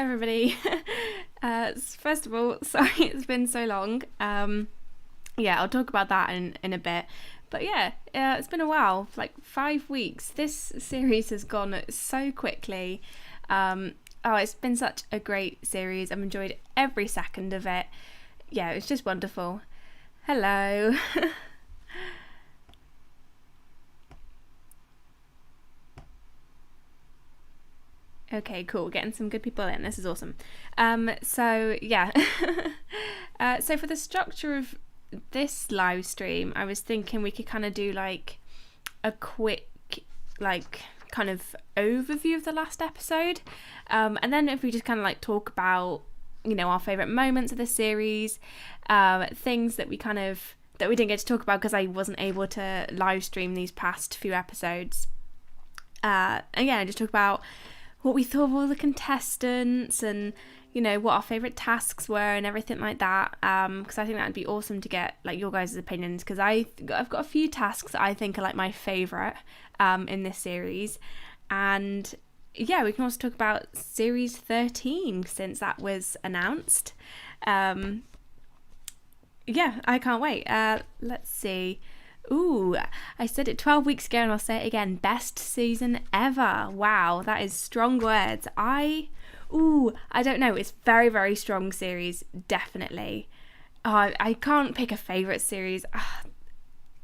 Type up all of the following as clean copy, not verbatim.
everybody. First of all, sorry it's been so long. I'll talk about that in a bit. But it's been a while, like 5 weeks. This series has gone so quickly. It's been such a great series. I've enjoyed every second of it. Yeah, it's just wonderful. Hello. Okay, cool. Getting some good people in. This is awesome. So for the structure of this live stream, I was thinking we could kind of do like a quick, like, kind of overview of the last episode. And then if we just kind of like talk about, our favourite moments of the series, things that we didn't get to talk about because I wasn't able to live stream these past few episodes. Just talk about what we thought of all the contestants and, what our favourite tasks were and everything like that. Because I think that'd be awesome to get like your guys' opinions, because I've got a few tasks that I think are like my favourite in this series. And we can also talk about series 13 since that was announced. I can't wait. Let's see. Ooh, I said it 12 weeks ago and I'll say it again. Best season ever. Wow, that is strong words. I don't know. It's very, very strong series, definitely. I can't pick a favourite series.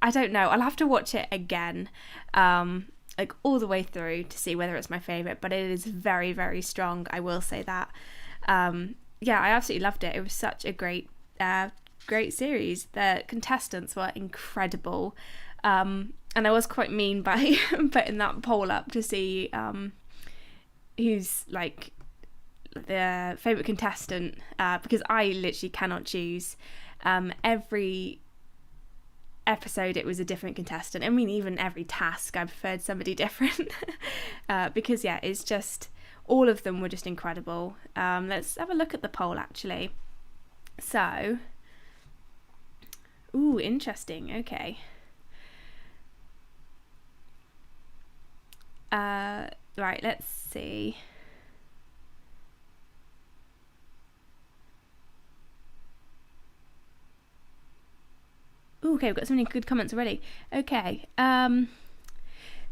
I don't know. I'll have to watch it again, like all the way through to see whether it's my favourite, but it is very, very strong. I will say that. I absolutely loved it. It was such a great series. The contestants were incredible, and I was quite mean by putting that poll up to see who's like the favourite contestant, because I literally cannot choose. Every episode it was a different contestant. I mean, even every task I preferred somebody different. Because it's just, all of them were just incredible. Let's have a look at the poll actually. So interesting. Okay. Right, let's see. Okay, we've got so many good comments already. Okay.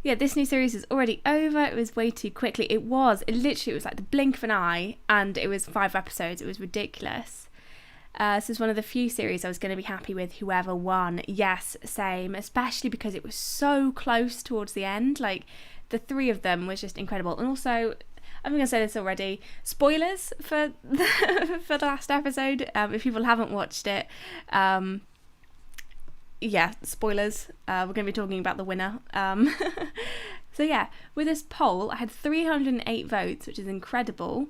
This new series is already over. It was way too quickly. It was like the blink of an eye, and it was 5 episodes. It was ridiculous. This is one of the few series I was going to be happy with whoever won. Yes, same, especially because it was so close towards the end. Like, the 3 of them was just incredible. And also, I'm going to say this already, spoilers for for the last episode. If people haven't watched it, spoilers. We're going to be talking about the winner. With this poll, I had 308 votes, which is incredible.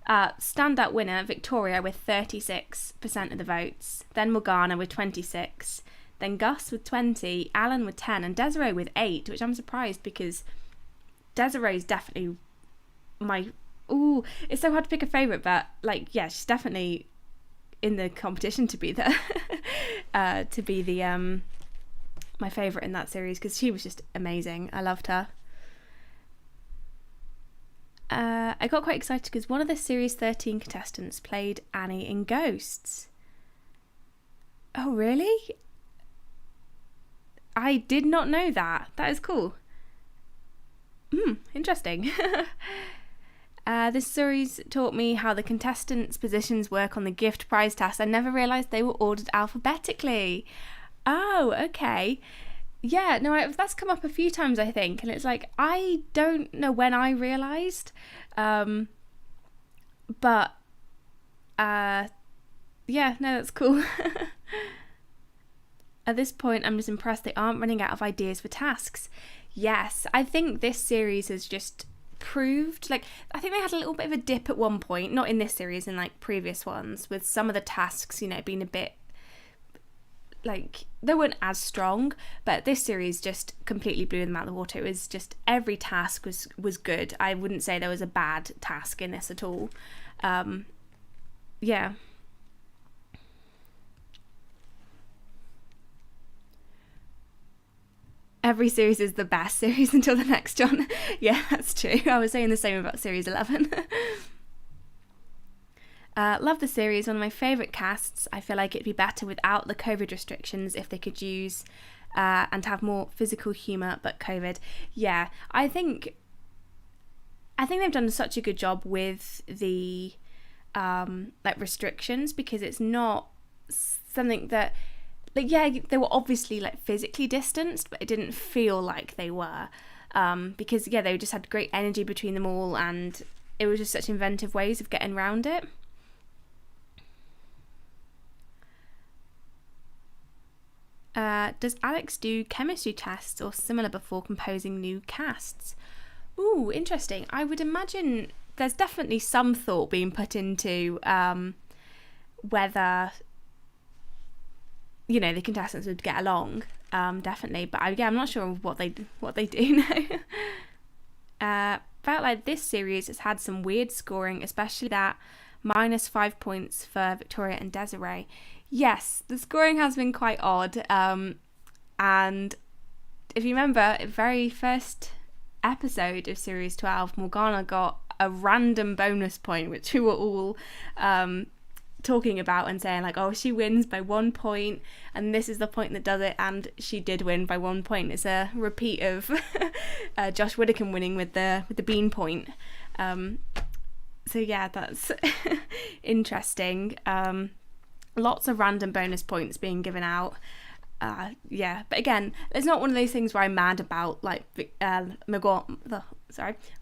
Standout winner, Victoria, with 36% of the votes. Then Morgana with 26. Then Gus with 20. Alan with 10. And Desiree with 8, which I'm surprised because Desiree's definitely my... it's so hard to pick a favourite, but she's definitely in the competition to be the my favourite in that series, because she was just amazing. I loved her. I got quite excited because one of the series 13 contestants played Annie in Ghosts. Oh, really? I did not know that. That is cool. Interesting. This series taught me how the contestants' positions work on the gift prize task. I never realised they were ordered alphabetically. Oh, okay. Yeah, no, that's come up a few times, I think, and it's like, I don't know when I realised, that's cool. At this point, I'm just impressed they aren't running out of ideas for tasks. Yes, I think this series has just proved, I think they had a little bit of a dip at one point, not in this series, in previous ones, with some of the tasks, being a bit they weren't as strong, but this series just completely blew them out of the water. It was just, every task was good. I wouldn't say there was a bad task in this at all. Every series is the best series until the next one. Yeah, that's true. I was saying the same about series 11. Love the series, one of my favourite casts. I feel like it'd be better without the COVID restrictions if they could use and have more physical humour, but COVID. Yeah, I think they've done such a good job with the like restrictions, because it's not something that, like, yeah, they were obviously like physically distanced, but it didn't feel like they were, because yeah, they just had great energy between them all, and it was just such inventive ways of getting around it. Does Alex do chemistry tests or similar before composing new casts? Ooh, interesting. I would imagine there's definitely some thought being put into whether, you know, the contestants would get along. Definitely, but I'm not sure what they do now. Felt like this series has had some weird scoring, especially that -5 points for Victoria and Desiree. Yes, the scoring has been quite odd. And if you remember, the very first episode of Series 12, Morgana got a random bonus point, which we were all talking about and saying like, oh, she wins by 1 point, and this is the point that does it, and she did win by 1 point. It's a repeat of Josh Widdicombe winning with the bean point. So yeah, that's interesting. Lots of random bonus points being given out. Yeah, but again, it's not one of those things where I'm mad about like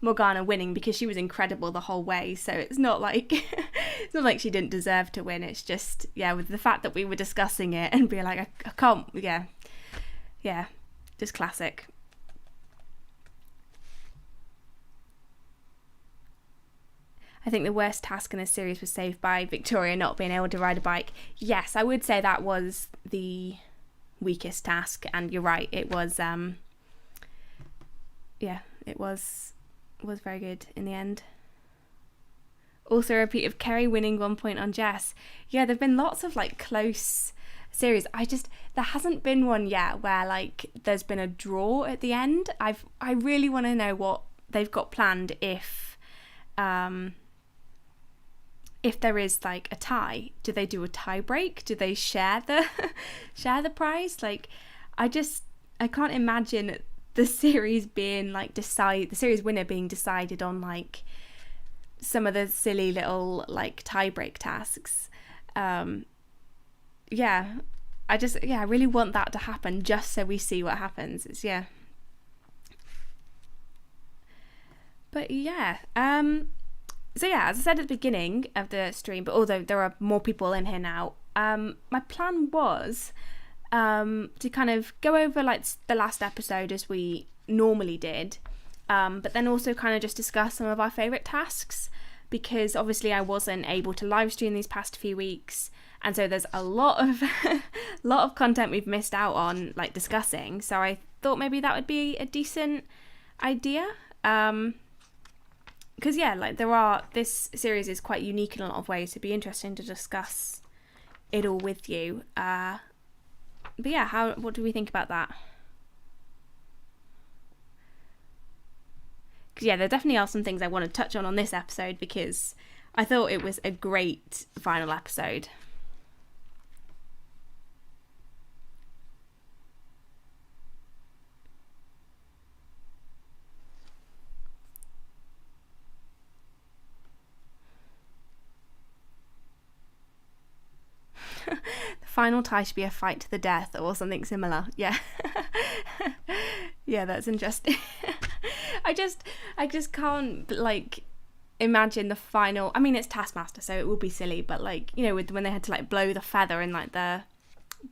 Morgana winning, because she was incredible the whole way. So it's not like it's not like she didn't deserve to win. It's just, yeah, with the fact that we were discussing it and being like, I can't, yeah, just classic. I think the worst task in this series was saved by Victoria not being able to ride a bike. Yes, I would say that was the weakest task, and you're right, it was it was very good in the end. Also a repeat of Kerry winning 1 point on Jess. Yeah, there've been lots of like close series. There hasn't been one yet where like there's been a draw at the end. I really want to know what they've got planned if there is like a tie. Do they do a tie break? Do they share the prize? Like, I can't imagine the series being like the series winner being decided on like some of the silly little like tie break tasks. Yeah, I really want that to happen, just so we see what happens. But yeah, so yeah, as I said at the beginning of the stream, but although there are more people in here now, my plan was to kind of go over like the last episode as we normally did, but then also kind of just discuss some of our favourite tasks, because obviously I wasn't able to live stream these past few weeks, and so there's a lot of content we've missed out on like discussing. So I thought maybe that would be a decent idea. Because yeah, like this series is quite unique in a lot of ways. It'd be interesting to discuss it all with you. But yeah, what do we think about that? Because yeah, there definitely are some things I want to touch on this episode, because I thought it was a great final episode. The final tie should be a fight to the death or something similar. Yeah. Yeah, that's interesting. I just can't like imagine the final. I mean, it's Taskmaster, so it will be silly, but like, you know, when they had to like blow the feather in like the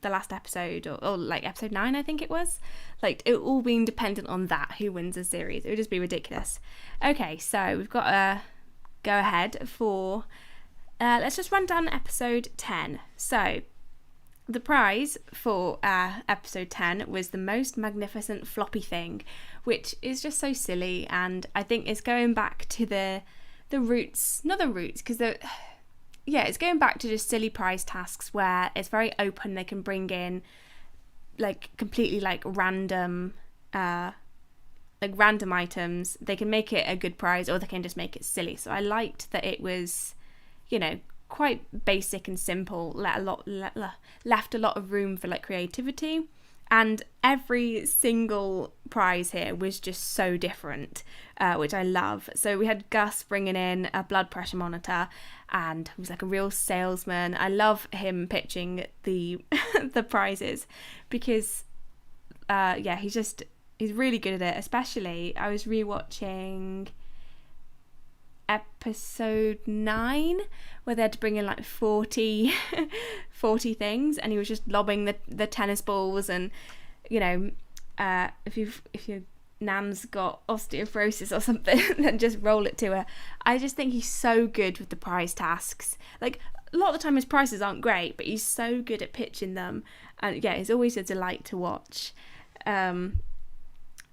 last episode, or like episode 9, I think it was, like it all being dependent on that, who wins the series. It would just be ridiculous. Okay, so we've got a go ahead for let's just run down episode 10. So the prize for episode 10 was the most magnificent floppy thing, which is just so silly, and I think it's going back to the roots, not the roots, because it's going back to just silly prize tasks where it's very open. They can bring in like completely like random items. They can make it a good prize, or they can just make it silly. So I liked that it was, you know, quite basic and simple, left a lot of room for like creativity. And every single prize here was just so different, which I love. So we had Gus bringing in a blood pressure monitor, and he was like a real salesman. I love him pitching the the prizes because, he's really good at it. Especially, I was rewatching episode 9 where they had to bring in like 40 things, and he was just lobbing the tennis balls, and if your nan's got osteoporosis or something then just roll it to her. I just think he's so good with the prize tasks. Like, a lot of the time his prizes aren't great, but he's so good at pitching them, and yeah, it's always a delight to watch. And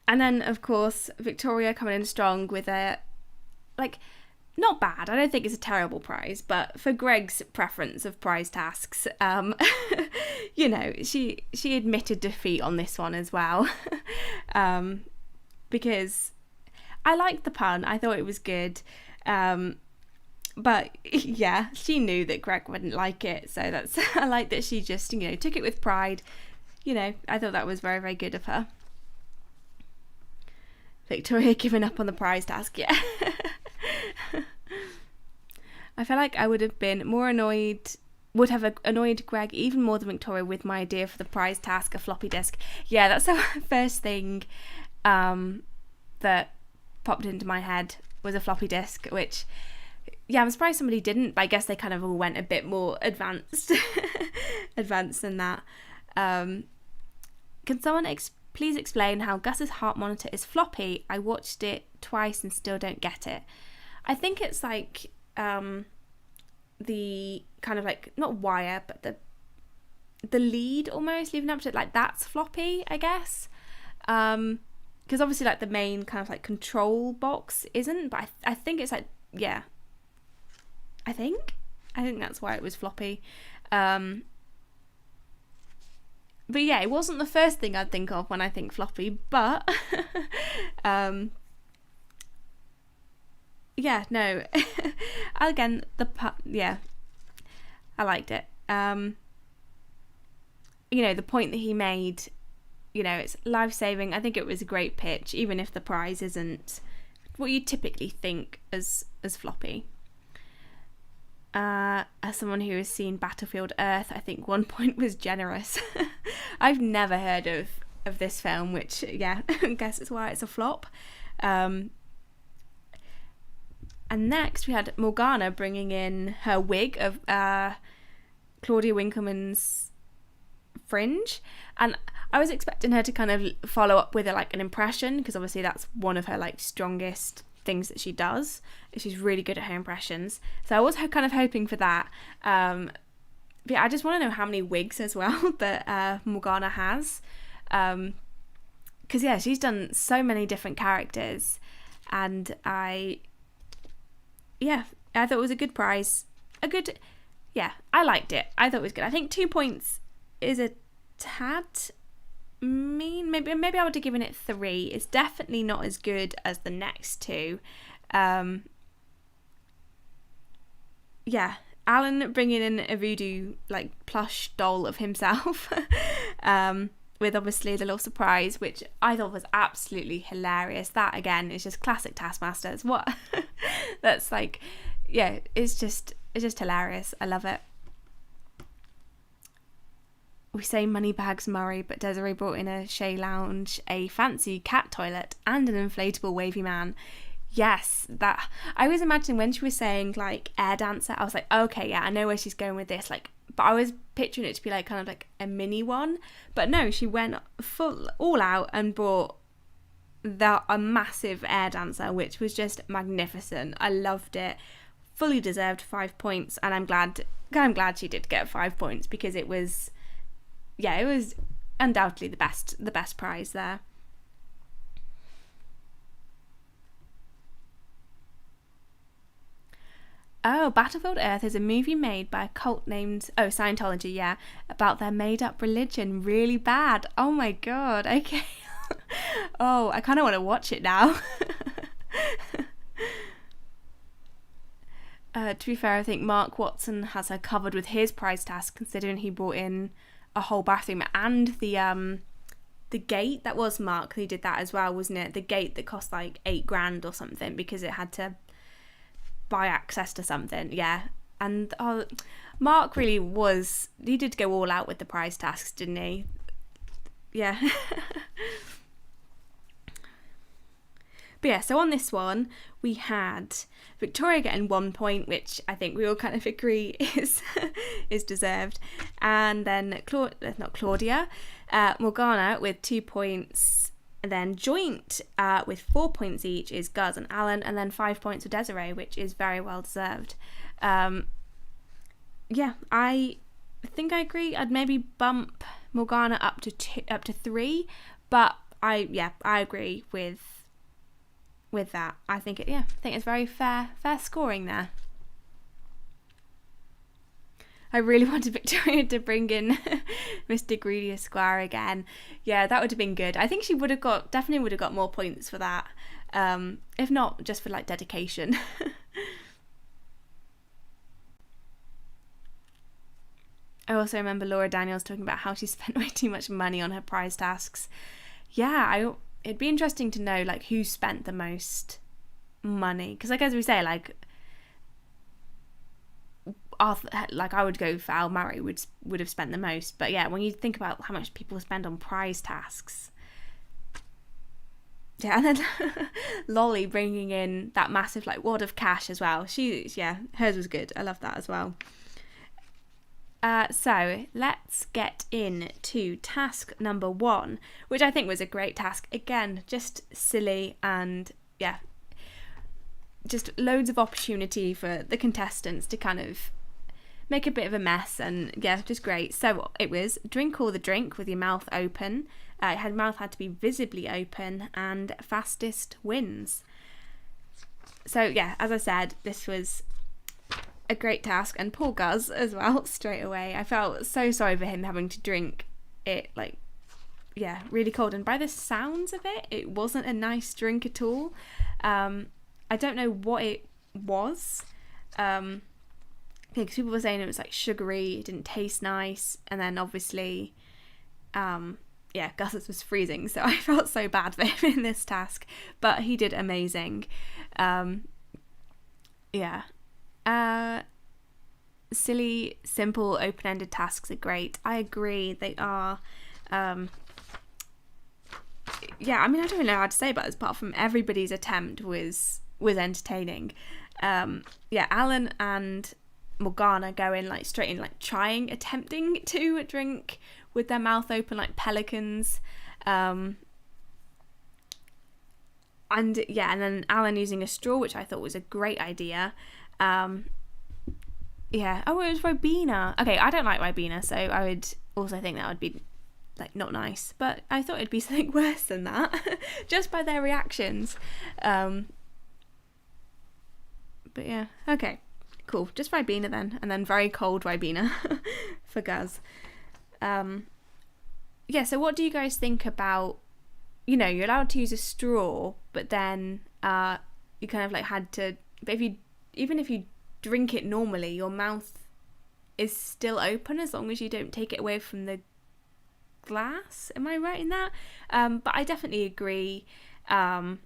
then of course Victoria coming in strong with a not bad. I don't think it's a terrible prize, but for Greg's preference of prize tasks, she admitted defeat on this one as well. Because I liked the pun. I thought it was good. But yeah, she knew that Greg wouldn't like it, so that's I like that she just, took it with pride. I thought that was very, very good of her. Victoria giving up on the prize task, yeah. I feel like I would have annoyed Greg even more than Victoria with my idea for the prize task, a floppy disk. Yeah, that's the first thing that popped into my head was a floppy disk, which, yeah, I'm surprised somebody didn't, but I guess they kind of all went a bit more advanced than that. Can someone please explain how Gus's heart monitor is floppy? I watched it twice and still don't get it. I think it's like the kind of like, not wire, but the lead almost leading up to it, like that's floppy, I guess. Because obviously like the main kind of like control box isn't, but I think it's like, yeah. I think that's why it was floppy. But yeah, it wasn't the first thing I'd think of when I think floppy, but yeah, no. Again, yeah, I liked it. The point that he made, it's life-saving. I think it was a great pitch, even if the prize isn't what you typically think as floppy. As someone who has seen Battlefield Earth, I think 1 point was generous. I've never heard of this film, which, yeah, I guess it's why it's a flop. And next we had Morgana bringing in her wig of Claudia Winkleman's Fringe, and I was expecting her to kind of follow up with an impression, because obviously that's one of her like strongest things that she does. She's really good at her impressions, so I was kind of hoping for that. But yeah, I just want to know how many wigs as well that Morgana has, because yeah, she's done so many different characters, and I thought it was a good prize. I liked it. I thought it was good. I think 2 points is a tad mean. Maybe I would have given it 3. It's definitely not as good as the next two. Alan bringing in a voodoo plush doll of himself with obviously the little surprise, which I thought was absolutely hilarious. That again is just classic Taskmaster. It's what that's it's just hilarious. I love it. We say Moneybags Murray, but Desiree brought in a Shea Lounge, a fancy cat toilet, and an inflatable wavy man. Yes, that I was imagining when she was saying air dancer, I was like, okay, yeah, I know where she's going with this. But I was picturing it to be kind of a mini one. But no, she went all out and brought a massive air dancer, which was just magnificent. I loved it. Fully deserved 5 points, and I'm glad she did get 5 points, because it was undoubtedly the best prize there. Oh, Battlefield Earth is a movie made by a cult named Scientology, yeah, about their made-up religion. Really bad. Oh my god. Okay. Oh, I kind of want to watch it now. To be fair, I think Mark Watson has her covered with his prize task, considering he brought in a whole bathroom and the gate. That was Mark who did that as well, wasn't it? The gate that cost like $8,000 or something because it had to buy access to something. Yeah, and Mark really was. He did go all out with the prize tasks, didn't he? Yeah. But yeah, so on this one, we had Victoria getting 1 point, which I think we all kind of agree is deserved. And then Claudia, Morgana with 2 points. And then joint with 4 points each is Guz and Alan. And then 5 points for Desiree, which is very well deserved. Yeah, I think I agree. I'd maybe bump Morgana up to 3. But I agree with that. I think it's very fair scoring there. I really wanted Victoria to bring in Mr. Greedy Esquire again. Yeah, that would have been good. I think she definitely would have got more points for that. If not, just for like dedication. I also remember Laura Daniels talking about how she spent way too much money on her prize tasks. Yeah, it'd be interesting to know like who spent the most money, because like as we say, like I would go for Al Murray would have spent the most, but yeah, when you think about how much people spend on prize tasks, yeah, and then Lolly bringing in that massive like wad of cash as well. Hers was good. I love that as well. So let's get into task number 1, which I think was a great task. Again, just silly and yeah, just loads of opportunity for the contestants to kind of make a bit of a mess, and yeah, just great. So it was drink all the drink with your mouth open. Mouth had to be visibly open, and fastest wins. So yeah, as I said, this was a great task, and poor Guz as well. Straight away, I felt so sorry for him having to drink it really cold, and by the sounds of it, it wasn't a nice drink at all. I don't know what it was, because people were saying it was like sugary, it didn't taste nice, and then obviously Guz's was freezing, so I felt so bad for him in this task, but he did amazing. Silly, simple, open-ended tasks are great. I agree, they are. I mean, I don't really know how to say about this, apart from everybody's attempt was entertaining. Alan and Morgana going like straight in, like attempting to drink with their mouth open like pelicans. And then Alan using a straw, which I thought was a great idea. It was Ribena. Okay, I don't like Ribena, so I would also think that would be like not nice, but I thought it'd be something worse than that just by their reactions. But yeah, okay, cool, just Ribena then, and then very cold Ribena for Guz. So what do you guys think about, you're allowed to use a straw, but then you kind of like had to, but even if you drink it normally, your mouth is still open as long as you don't take it away from the glass. Am I right in that? But I definitely agree that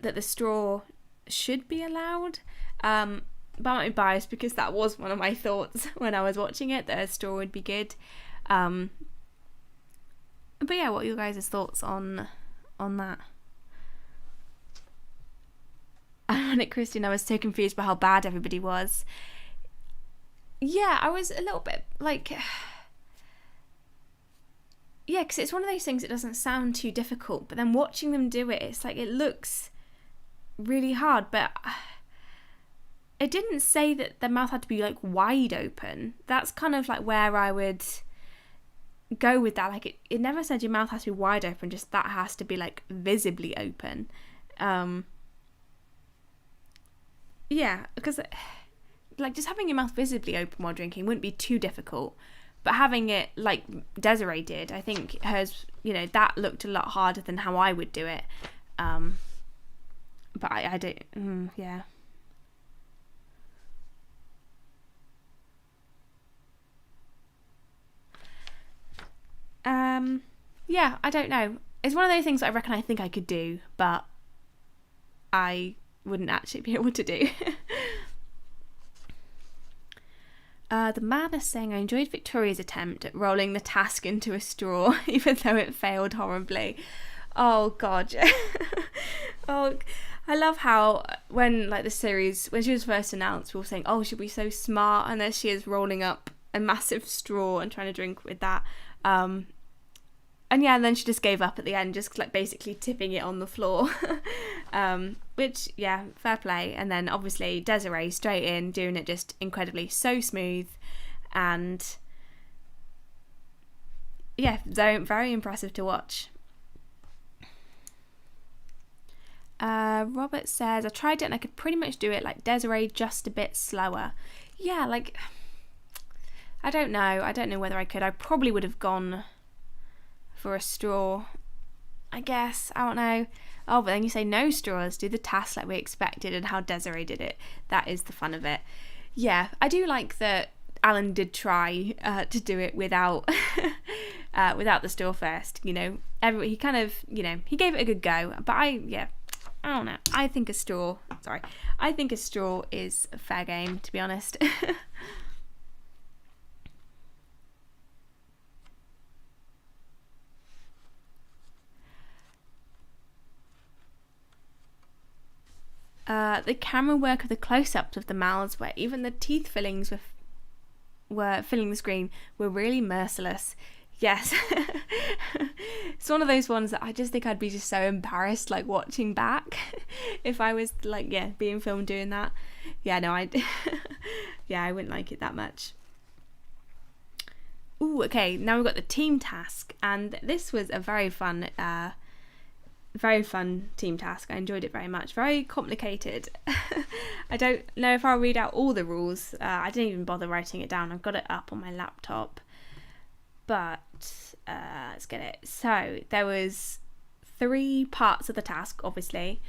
the straw should be allowed. But I'm biased because that was one of my thoughts when I was watching it, that a straw would be good. But yeah, what are your guys' thoughts on that? Ironic Christian, I was so confused by how bad everybody was. Yeah, I was a little bit like, because it's one of those things that doesn't sound too difficult, but then watching them do it, it's like it looks really hard, but it didn't say that their mouth had to be like wide open. That's kind of like where I would go with that. Like it never said your mouth has to be wide open, just that has to be like visibly open. Because like just having your mouth visibly open while drinking wouldn't be too difficult, but having it like Desiree did, I think hers, that looked a lot harder than how I would do it. But I don't, yeah, I don't know. It's one of those things that I think I could do, but I wouldn't actually be able to do. The man is saying, I enjoyed Victoria's attempt at rolling the task into a straw, even though it failed horribly. Oh, God. Oh, I love how when, like, the series, when she was first announced, we were saying, oh, she'll be so smart, and there she is rolling up a massive straw and trying to drink with that. And yeah, and then she just gave up at the end, just like basically tipping it on the floor. Which, yeah, fair play. And then obviously Desiree straight in, doing it just incredibly, so smooth. And yeah, very impressive to watch. Robert says, I tried it and I could pretty much do it like Desiree, just a bit slower. Yeah, like, I don't know whether I could. I probably would have gone for a straw, I guess. I don't know. Oh, but then you say no straws, do the task like we expected, and how Desiree did it. That is the fun of it. Yeah, I do like that Alan did try to do it without without the straw first. You know, he kind of, you know, he gave it a good go. But I don't know. I think a straw is a fair game, to be honest. The camera work of the close-ups of the mouths, where even the teeth fillings were filling the screen, were really merciless. Yes. It's one of those ones that I just think I'd be just so embarrassed, like, watching back if I was, like, yeah, being filmed doing that. Yeah, no, I wouldn't like it that much. Ooh, okay, now we've got the team task, and this was a very fun team task. I enjoyed it very much. Very complicated. I don't know if I'll read out all the rules. I didn't even bother writing it down. I've got it up on my laptop. But let's get it. So there was 3 parts of the task, obviously.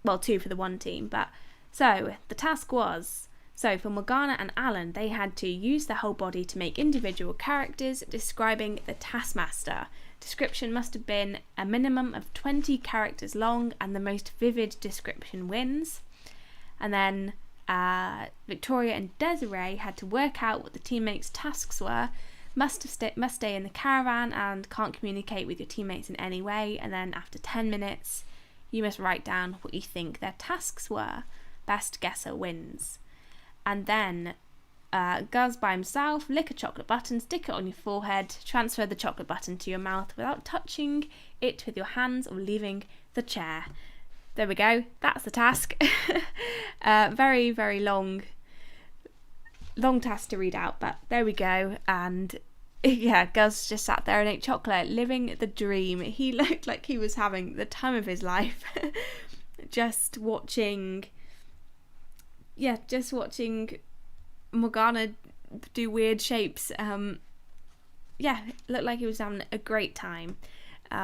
Well, 2 for the one team. But so the task was, so for Morgana and Alan, they had to use their whole body to make individual characters describing the Taskmaster. Description must have been a minimum of 20 characters long, and the most vivid description wins. And then Victoria and Desiree had to work out what the teammates' tasks were, must stay in the caravan and can't communicate with your teammates in any way, and then after 10 minutes you must write down what you think their tasks were. Best guesser wins. And then Guz by himself, lick a chocolate button, stick it on your forehead, transfer the chocolate button to your mouth without touching it with your hands or leaving the chair. There we go, that's the task. Very, very long task to read out, but there we go. And yeah, Guz just sat there and ate chocolate, living the dream. He looked like he was having the time of his life. just watching Morgana do weird shapes. Yeah, looked like he was having a great time.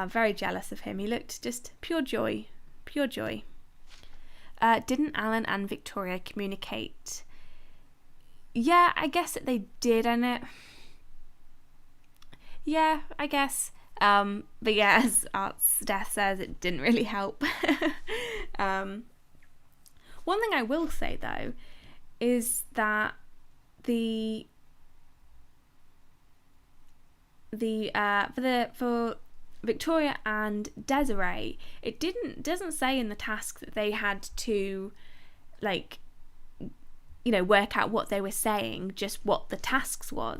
Very jealous of him. He looked just pure joy. Didn't Alan and Victoria communicate? Yeah, I guess that they did, and yeah, I guess. But yeah, as Steph says, it didn't really help. One thing I will say though is that for Victoria and Desiree, it doesn't say in the task that they had to, like, you know, work out what they were saying, just what the tasks were.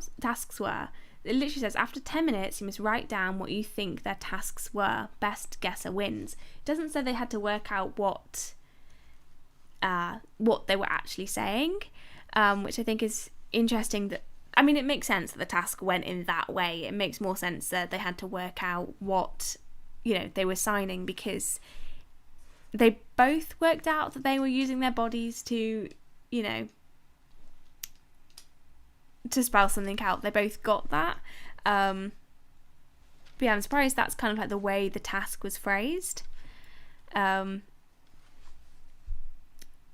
It literally says, after 10 minutes you must write down what you think their tasks were. Best guesser wins. It doesn't say they had to work out what they were actually saying, which I think is interesting. That, I mean, it makes sense that the task went in that way. It makes more sense that they had to work out what, you know, they were signing, because they both worked out that they were using their bodies to, you know, to spell something out. They both got that. But yeah, I'm surprised that's kind of like the way the task was phrased.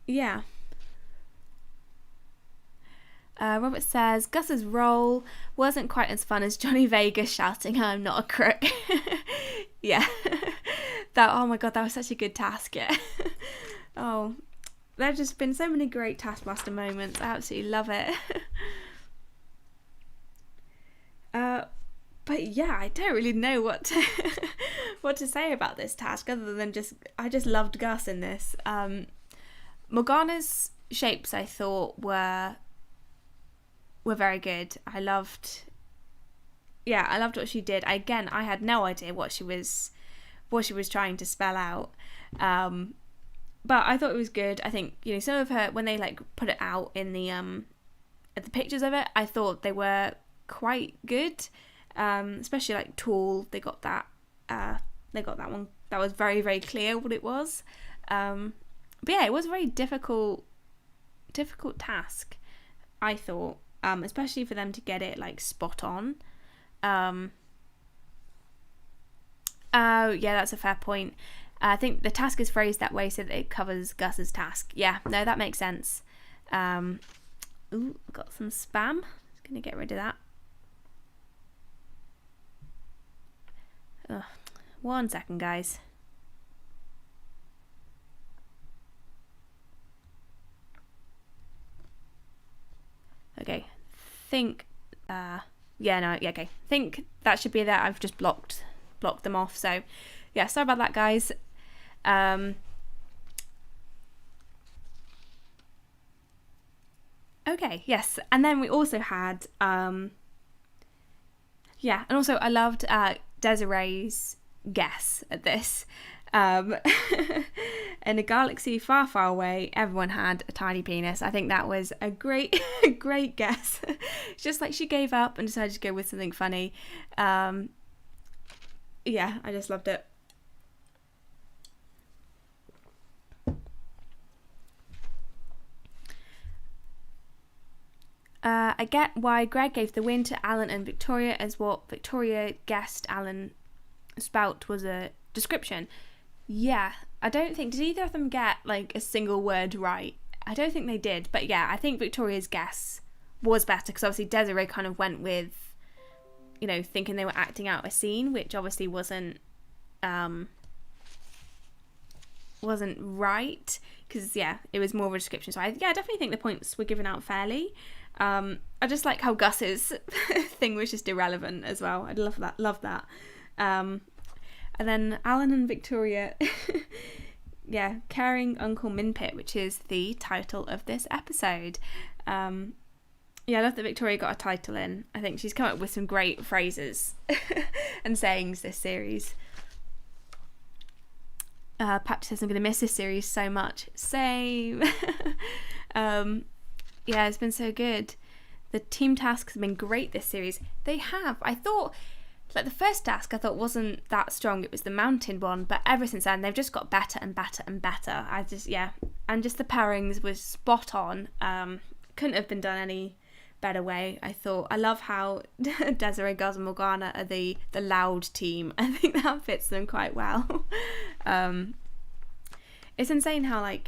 Yeah. Robert says, Gus's role wasn't quite as fun as Johnny Vegas shouting, I'm not a crook. Yeah. Oh my god, that was such a good task, yeah. Oh, there have just been so many great Taskmaster moments. I absolutely love it. But yeah, I don't really know what to say about this task other than I just loved Gus in this. Morgana's shapes I thought were very good. I loved what she did. Again, I had no idea what she was trying to spell out. But I thought it was good. I think, some of her, when they put it out in the pictures of it, I thought they were quite good. Especially tall. They got that one. That was very, very clear what it was. But yeah, it was a very difficult task, I thought. Especially for them to get it spot on. Oh yeah, that's a fair point. I think the task is phrased that way so that it covers Gus's task. Yeah, no, that makes sense. Ooh, got some spam. Just gonna get rid of that. Ugh. 1 second, guys. Okay, think. Okay. Think that should be there. I've just blocked them off. So, yeah, sorry about that, guys. Okay, yes, and then we also had and also I loved Desiree's guess at this. In a galaxy far, far away, everyone had a tiny penis. I think that was a great guess. It's just she gave up and decided to go with something funny. I just loved it. I get why Greg gave the win to Alan and Victoria, as what Victoria guessed Alan spout was a description. Yeah, I don't think, did either of them get a single word right? I don't think they did, but yeah, I think Victoria's guess was better because obviously Desiree kind of went with, thinking they were acting out a scene, which obviously wasn't right because it was more of a description. So I definitely think the points were given out fairly. I just like how Gus's thing was just irrelevant as well. I love that. And then Alan and Victoria, Caring Uncle Minpit, which is the title of this episode. I love that Victoria got a title in. I think she's come up with some great phrases and sayings this series. Pat says, I'm going to miss this series so much. Same. It's been so good. The team tasks have been great this series. They have. I thought, the first task I thought wasn't that strong. It was the mountain one, but ever since then they've just got better and better and better. And just the pairings was spot on. Couldn't have been done any better way. I thought. I love how Desiree, Guz and Morgana are the loud team. I think that fits them quite well. It's insane how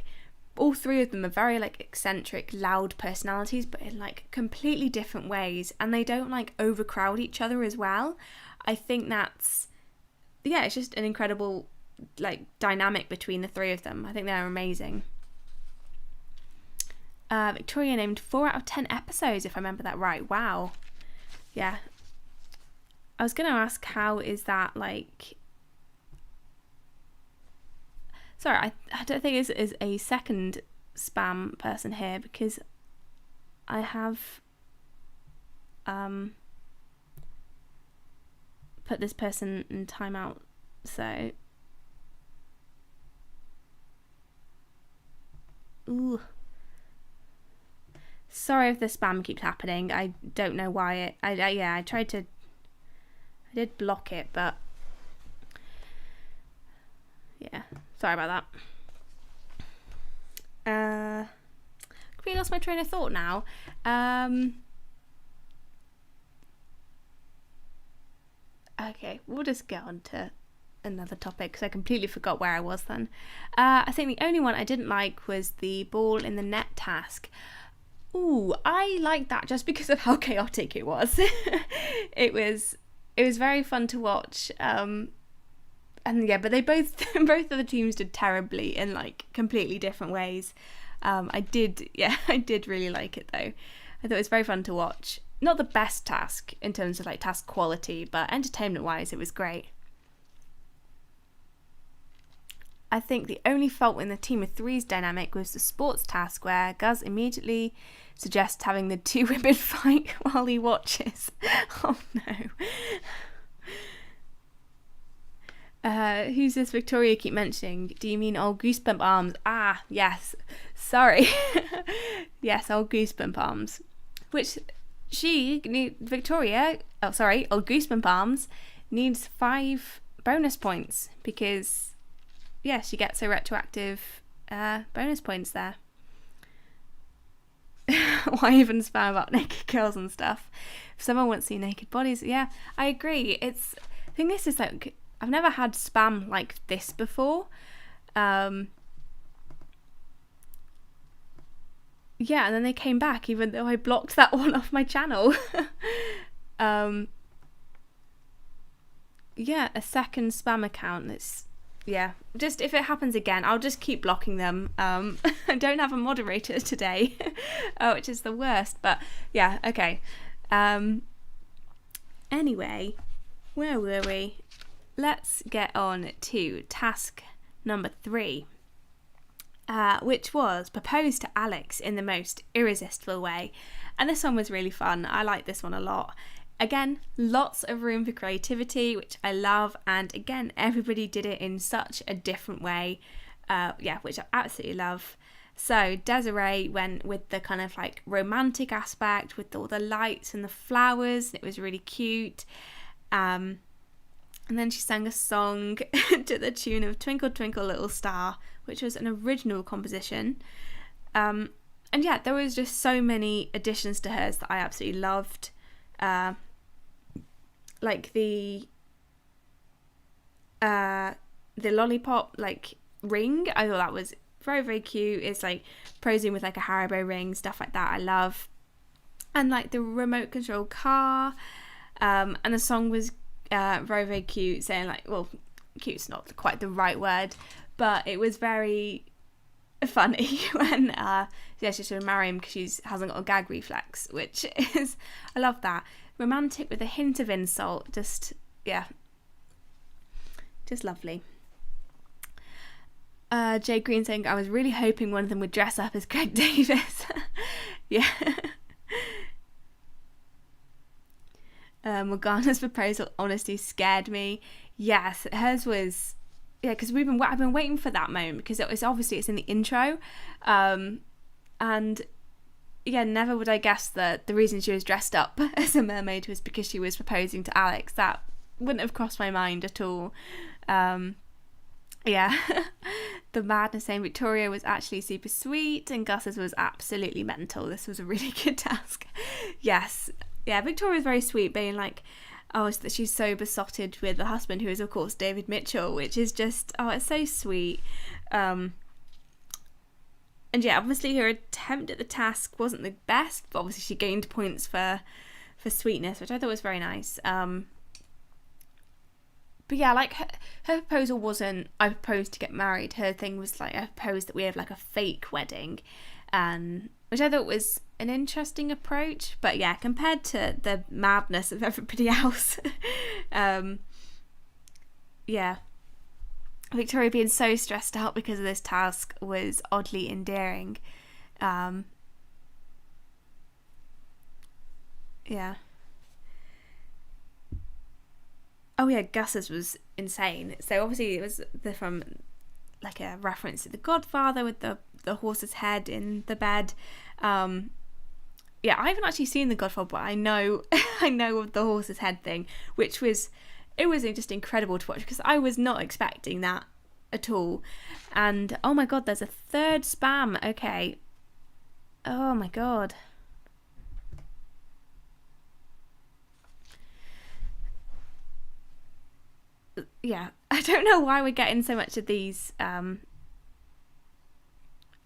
all three of them are very eccentric, loud personalities, but in completely different ways, and they don't overcrowd each other as well. I think that's it's just an incredible dynamic between the three of them. I think they're amazing. Victoria named 4 out of 10 episodes, if I remember that right. Wow. Yeah. I was going to ask, how is that Sorry, I don't think is a second spam person here because I have put this person in timeout. So, ooh, sorry if the spam keeps happening. I don't know why it. I did block it, but yeah. Sorry about that. Completely lost my train of thought now. Okay, we'll just get on to another topic because I completely forgot where I was then. I think the only one I didn't like was the ball in the net task. Ooh, I liked that just because of how chaotic it was. it was very fun to watch. And yeah, but they both of the teams did terribly in like completely different ways. I did really like it though. I thought it was very fun to watch. Not the best task in terms of like task quality, but entertainment wise it was great. I think the only fault in the team of threes dynamic was the sports task where Guz immediately suggests having the two women fight while he watches. Oh no. Who's this Victoria keep mentioning? Do you mean old Goosebump Arms? Ah, yes. Sorry. Yes, old Goosebump Arms. Which Victoria, old Goosebump Arms needs 5 bonus points because yeah, she gets a retroactive bonus points there. Why even spam about naked girls and stuff? If someone wants to see naked bodies, yeah, I agree. I think this is like, I've never had spam like this before. Yeah, and then they came back even though I blocked that one off my channel. Yeah, a second spam account that's, yeah, just if it happens again, I'll just keep blocking them. I don't have a moderator today, which is the worst, but yeah, okay. Anyway, where were we? Let's get on to task number 3, which was propose to Alex in the most irresistible way. And this one was really fun. I like this one a lot. Again, lots of room for creativity, which I love, and again, everybody did it in such a different way, which I absolutely love. So Desiree went with the kind of like romantic aspect with all the lights and the flowers. It was really cute. And then she sang a song to the tune of Twinkle Twinkle Little Star, which was an original composition. And yeah, there was just so many additions to hers that I absolutely loved. Like the lollipop like ring, I thought that was very, very cute. It's like posing with like a Haribo ring, stuff like that I love. And like the remote control car, and the song was very, very cute, saying like, well, cute's not quite the right word, but it was very funny when she should marry him because she hasn't got a gag reflex, which is, I love that. Romantic with a hint of insult, just lovely. Jay Green saying, I was really hoping one of them would dress up as Greg Davis. Yeah. Morgana's proposal honestly scared me. Yes, hers was, yeah, because I've been waiting for that moment because it's in the intro, and yeah, never would I guess that the reason she was dressed up as a mermaid was because she was proposing to Alex. That wouldn't have crossed my mind at all. Yeah. The madness saying Victoria was actually super sweet and Gus's was absolutely mental. This was a really good task. Yes. Yeah, Victoria was very sweet, being like, oh, that she's so besotted with the husband, who is of course David Mitchell, which is just, oh, it's so sweet. And yeah, obviously her attempt at the task wasn't the best, but obviously she gained points for sweetness, which I thought was very nice. But yeah, like her proposal wasn't, I proposed to get married. Her thing was like, I proposed that we have like a fake wedding, which I thought was an interesting approach. But yeah, compared to the madness of everybody else, yeah, Victoria being so stressed out because of this task was oddly endearing. Yeah. Oh yeah, Gus's was insane. So obviously it was from like a reference to The Godfather with the horse's head in the bed. Yeah, I haven't actually seen The Godfather, but I know of the horse's head thing, which was, it was just incredible to watch because I was not expecting that at all. And oh my god, there's a third spam. Okay. Oh my god. Yeah, I don't know why we're getting so much of these at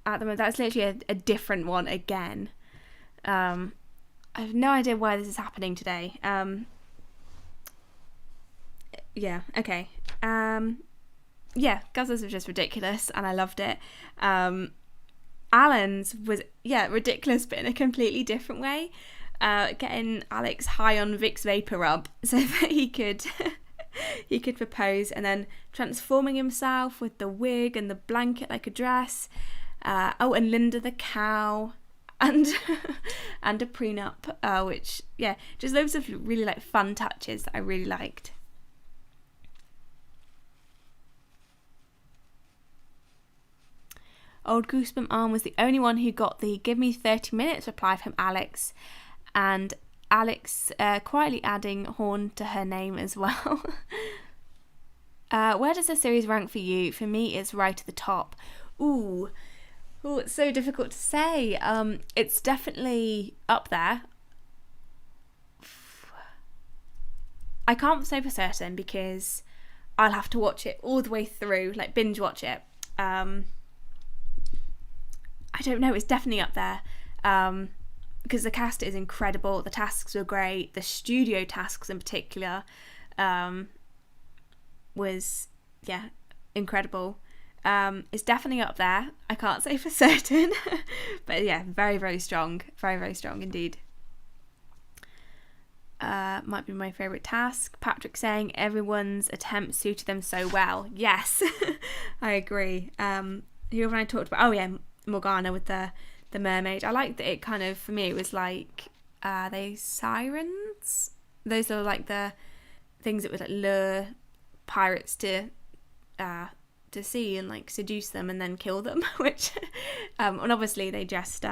the moment. That's literally a different one again. I have no idea why this is happening today. Yeah, okay. Yeah, Guz's was just ridiculous, and I loved it. Alan's was, ridiculous, but in a completely different way. Getting Alex high on Vic's Vapor Rub so that he could he could propose, and then transforming himself with the wig and the blanket like a dress. And Linda the cow, and and a prenup, which, just loads of really like fun touches that I really liked. Old Goosebump Arm was the only one who got the "give me 30 minutes" reply from Alex, and Alex quietly adding Horne to her name as well. Where does the series rank for you? For me, it's right at the top. Ooh, it's so difficult to say. It's definitely up there. I can't say for certain because I'll have to watch it all the way through, like binge watch it. I don't know, it's definitely up there, because the cast is incredible, the tasks were great, the studio tasks in particular was incredible. It's definitely up there, I can't say for certain, but very, very strong indeed. Might be my favourite task. Patrick saying everyone's attempt suited them so well. Yes, I agree. Who have I talked about? Morgana with the mermaid. I liked that it kind of, for me, it was like, are they sirens? Those are like the things that would like lure pirates to sea and like seduce them and then kill them, which and obviously they dressed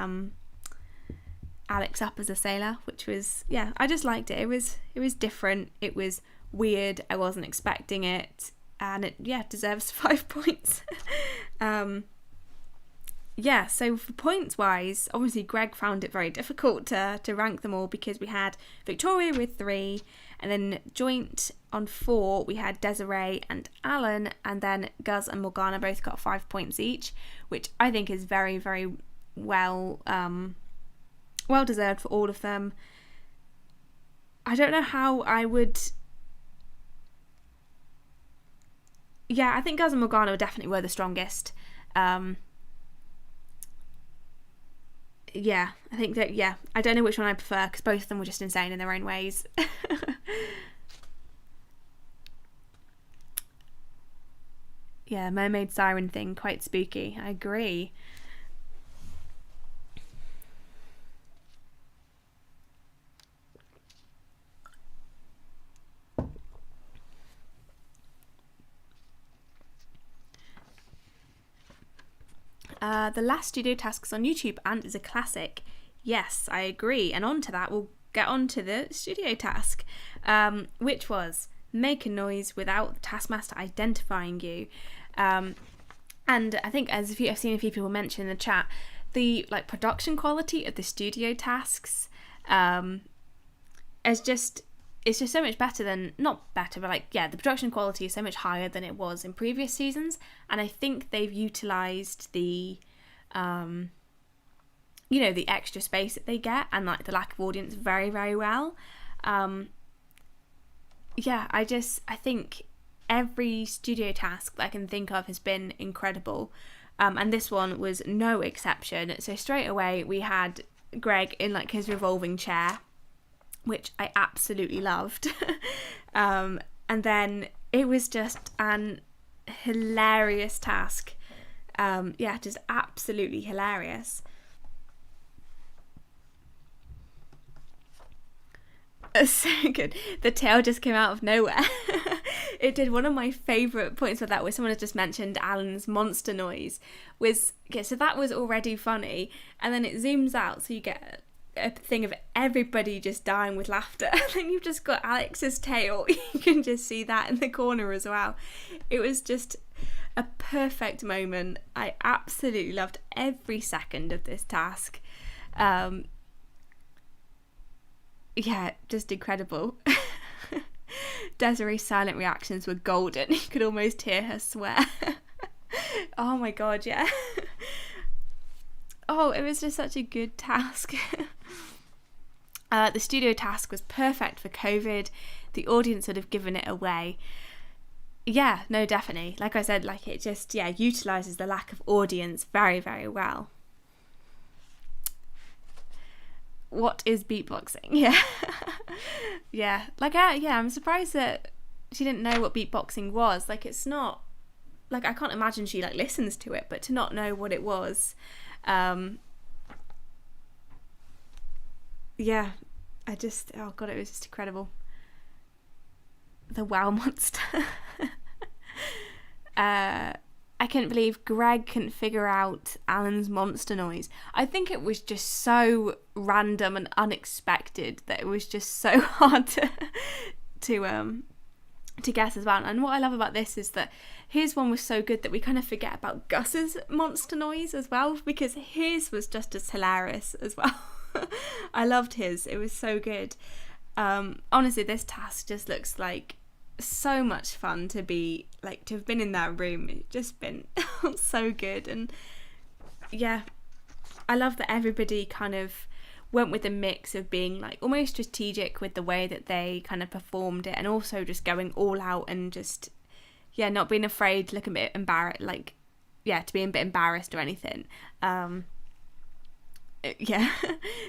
Alex up as a sailor, which was, I just liked it. It was different, it was weird, I wasn't expecting it, and it deserves 5 points. So for points wise, obviously Greg found it very difficult to rank them all, because we had Victoria with 3, and then joint on 4 we had Desiree and Alan, and then Guz and Morgana both got 5 points each, which I think is very, very well deserved for all of them. I don't know how I would... I think Guz and Morgana definitely were the strongest. I think that, I don't know which one I prefer, because both of them were just insane in their own ways. Mermaid siren thing, quite spooky, I agree. The last studio tasks on YouTube and is a classic. Yes, I agree. And on to that, we'll get on to the studio task, which was make a noise without the Taskmaster identifying you. And I think, as I've seen a few people mention in the chat, the like production quality of the studio tasks it's just so much better than, not better, but the production quality is so much higher than it was in previous seasons, and I think they've utilised the the extra space that they get and like the lack of audience very, very well. I think every studio task that I can think of has been incredible, and this one was no exception. So straight away we had Greg in like his revolving chair, which I absolutely loved. And then it was just an hilarious task. Just absolutely hilarious. So good. The tail just came out of nowhere. It did. One of my favourite points of that was someone has just mentioned Alan's monster noise. So that was already funny, and then it zooms out, so you get a thing of everybody just dying with laughter, and then you've just got Alex's tail. You can just see that in the corner as well. It was just a perfect moment. I absolutely loved every second of this task. Just incredible. Desiree's silent reactions were golden. You could almost hear her swear. Oh my god, yeah. Oh, it was just such a good task. The studio task was perfect for COVID. The audience would have given it away. Yeah, no, definitely. Like I said, like it just, utilises the lack of audience very, very well. What is beatboxing? Yeah. Yeah. Like, I'm surprised that she didn't know what beatboxing was. Like, it's not, like, I can't imagine she, like, listens to it, but to not know what it was, yeah, it was just incredible. The wow monster. I couldn't believe Greg couldn't figure out Alan's monster noise. I think it was just so random and unexpected that it was just so hard to guess as well. And what I love about this is that his one was so good that we kind of forget about Gus's monster noise as well, because his was just as hilarious as well. I loved his. It was so good. Honestly, this task just looks like so much fun to have been in that room. It's just been so good. And yeah, I love that everybody kind of went with a mix of being like almost strategic with the way that they kind of performed it, and also just going all out and just not being afraid to look a bit embarrassed, to be a bit embarrassed or anything.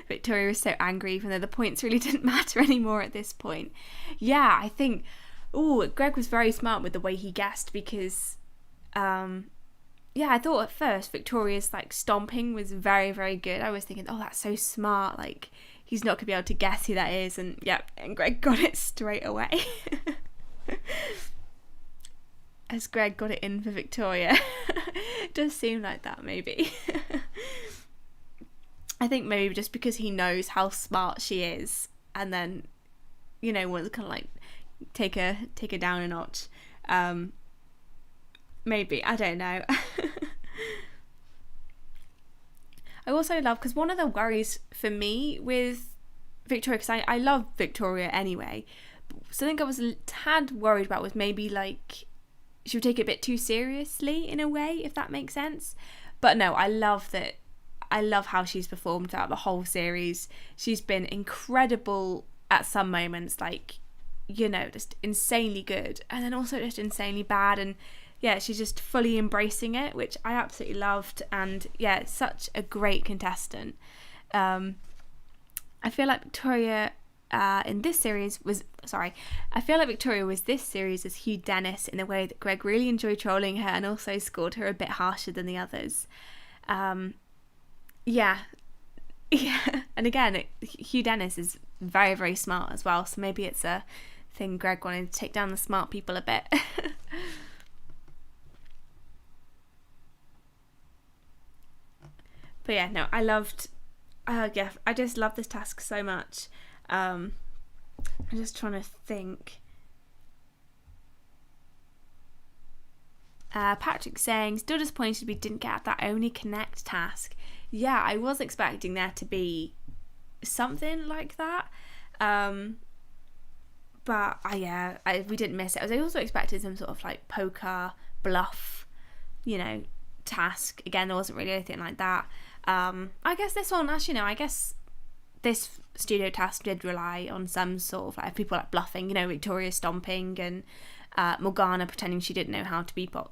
Victoria was so angry, even though the points really didn't matter anymore at this point. I think Greg was very smart with the way he guessed, because I thought at first Victoria's like stomping was very, very good. I was thinking, that's so smart, like he's not gonna be able to guess who that is, and Greg got it straight away. As Greg got it in for Victoria. It does seem like that, maybe. I think maybe just because he knows how smart she is, and then wants to kind of like take her down a notch. Maybe, I don't know. I also love, because one of the worries for me with Victoria, because I love Victoria anyway, so I think I was a tad worried about was maybe like she would take it a bit too seriously in a way, if that makes sense. But no, I love how she's performed throughout the whole series. She's been incredible at some moments, like, just insanely good, and then also just insanely bad, and she's just fully embracing it, which I absolutely loved. And such a great contestant. I feel like Victoria was this series as Hugh Dennis, in the way that Greg really enjoyed trolling her and also scored her a bit harsher than the others. And again, Hugh Dennis is very, very smart as well, so maybe it's a thing Greg wanted to take down the smart people a bit. But I just love this task so much. I'm just trying to think. Patrick saying, still disappointed we didn't get that only connect task. I was expecting there to be something like that, but we didn't miss it. I was also expecting some sort of like poker bluff, task. Again, there wasn't really anything like that. I guess this one, actually, I guess this studio task did rely on some sort of like people like bluffing, Victoria stomping, and Morgana pretending she didn't know how to beatbox,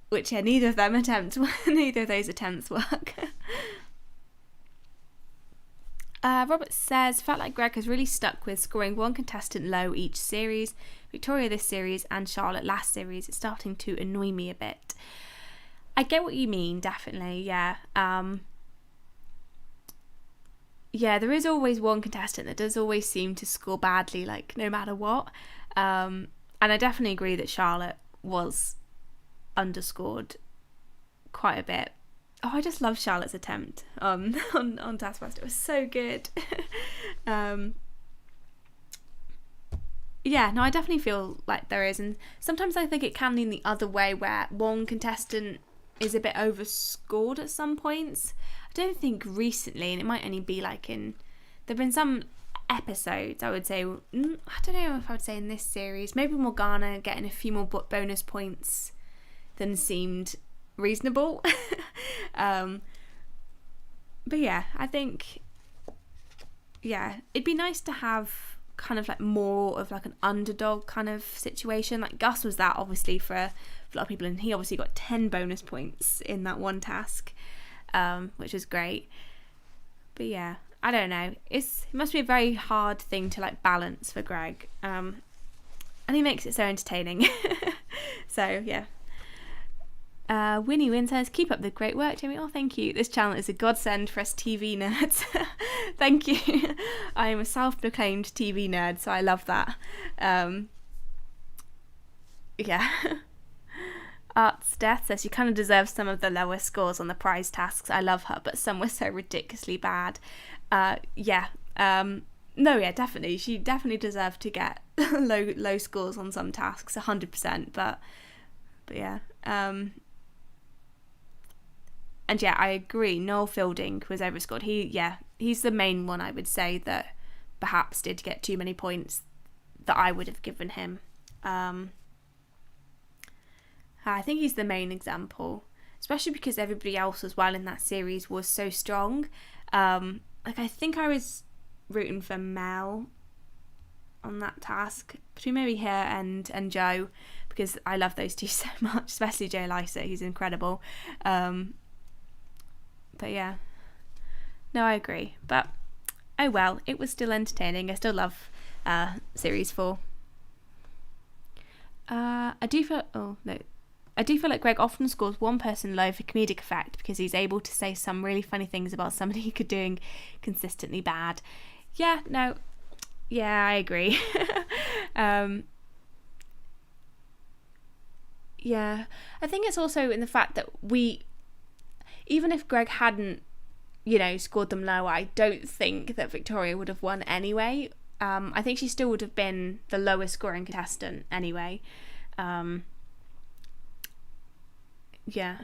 which neither of those attempts work. Robert says, felt like Greg has really stuck with scoring one contestant low each series. Victoria this series and Charlotte last series. It's starting to annoy me a bit. I get what you mean, definitely, there is always one contestant that does always seem to score badly, like no matter what. And I definitely agree that Charlotte was underscored quite a bit. I just love Charlotte's attempt on Taskmaster. It was so good. I definitely feel like there is, and sometimes I think it can lean the other way, where one contestant is a bit overscored at some points. I don't think recently, and it might only be like there've been some episodes, I would say, I don't know if I would say in this series, maybe Morgana getting a few more bonus points than seemed reasonable. But yeah, I think, yeah, it'd be nice to have kind of like more of like an underdog kind of situation. Like Gus was that obviously for a lot of people, and he obviously got 10 bonus points in that one task, which was great. But yeah, I don't know. It must be a very hard thing to like balance for Greg. And he makes it so entertaining. So yeah. Winnie Win says, keep up the great work, Jamie. Oh, thank you. This channel is a godsend for us TV nerds. Thank you. I am a self-proclaimed TV nerd, so I love that. Yeah. Art's Death says, she kind of deserves some of the lower scores on the prize tasks. I love her, but some were so ridiculously bad. Yeah. No, yeah, definitely. She definitely deserved to get low scores on some tasks, 100%. But yeah. And yeah, I agree. Noel Fielding was overscored. He's the main one I would say that perhaps did get too many points that I would have given him. I think he's the main example, especially because everybody else as well in that series was so strong. Like I think I was rooting for Mel on that task between maybe her and Joe, because I love those two so much, especially Joe Lysa. He's incredible. But yeah, no, I agree. But oh well, it was still entertaining. I still love series 4. I do feel like Greg often scores one person low for comedic effect because he's able to say some really funny things about somebody he could doing consistently bad. Yeah, no, yeah, I agree. Yeah, I think it's also in the fact that even if Greg hadn't, scored them low, I don't think that Victoria would have won anyway. I think she still would have been the lowest scoring contestant anyway. Yeah.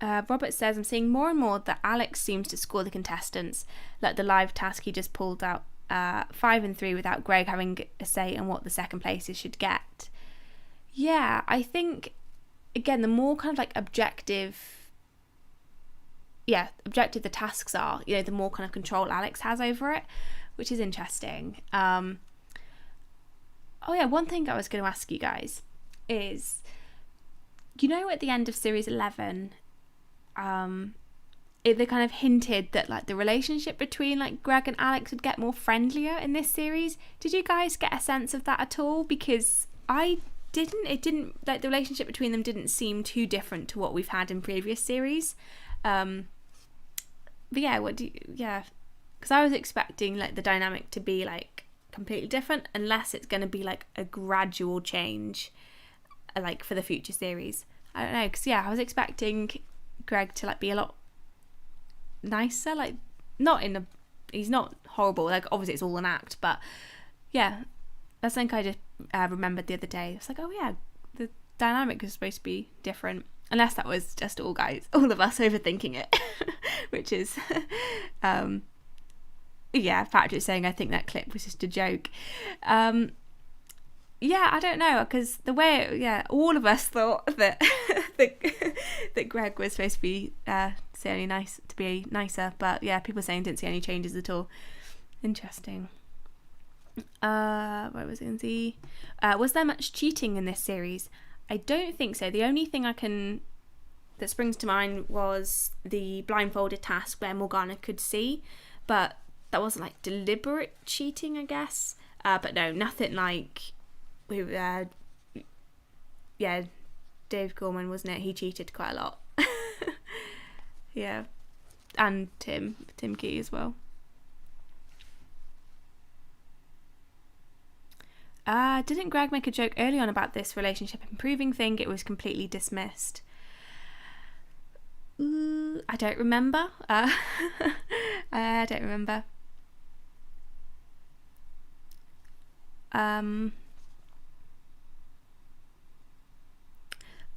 Robert says, I'm seeing more and more that Alex seems to score the contestants, like the live task he just pulled out 5 and 3 without Greg having a say in what the second places should get. Yeah, I think, again, the more kind of like objective the tasks are, the more kind of control Alex has over it, which is interesting. Oh yeah, one thing I was going to ask you guys is, at the end of series 11, they kind of hinted that like the relationship between like Greg and Alex would get more friendlier in this series. Did you guys get a sense of that at all? Because I didn't. It didn't, like, the relationship between them didn't seem too different to what we've had in previous series. But yeah, because I was expecting like the dynamic to be like completely different, unless it's going to be like a gradual change, like for the future series. I don't know, because I was expecting Greg to like be a lot nicer, like he's not horrible, like obviously it's all an act, but yeah, that's something I just remembered the other day. It's like, oh yeah, the dynamic is supposed to be different. Unless that was just all of us overthinking it, which is, Patrick saying I think that clip was just a joke. I don't know, because the way, all of us thought that that Greg was supposed to be to be nicer, but yeah, people saying didn't see any changes at all. Interesting. What was I going to see? Was there much cheating in this series? I don't think so. The only thing that springs to mind was the blindfolded task where Morgana could see, but that wasn't like deliberate cheating, I guess. But no, nothing like Dave Gorman, wasn't it? He cheated quite a lot. Yeah, and Tim Key as well. Didn't Greg make a joke early on about this relationship improving thing? It was completely dismissed. I don't remember. I don't remember.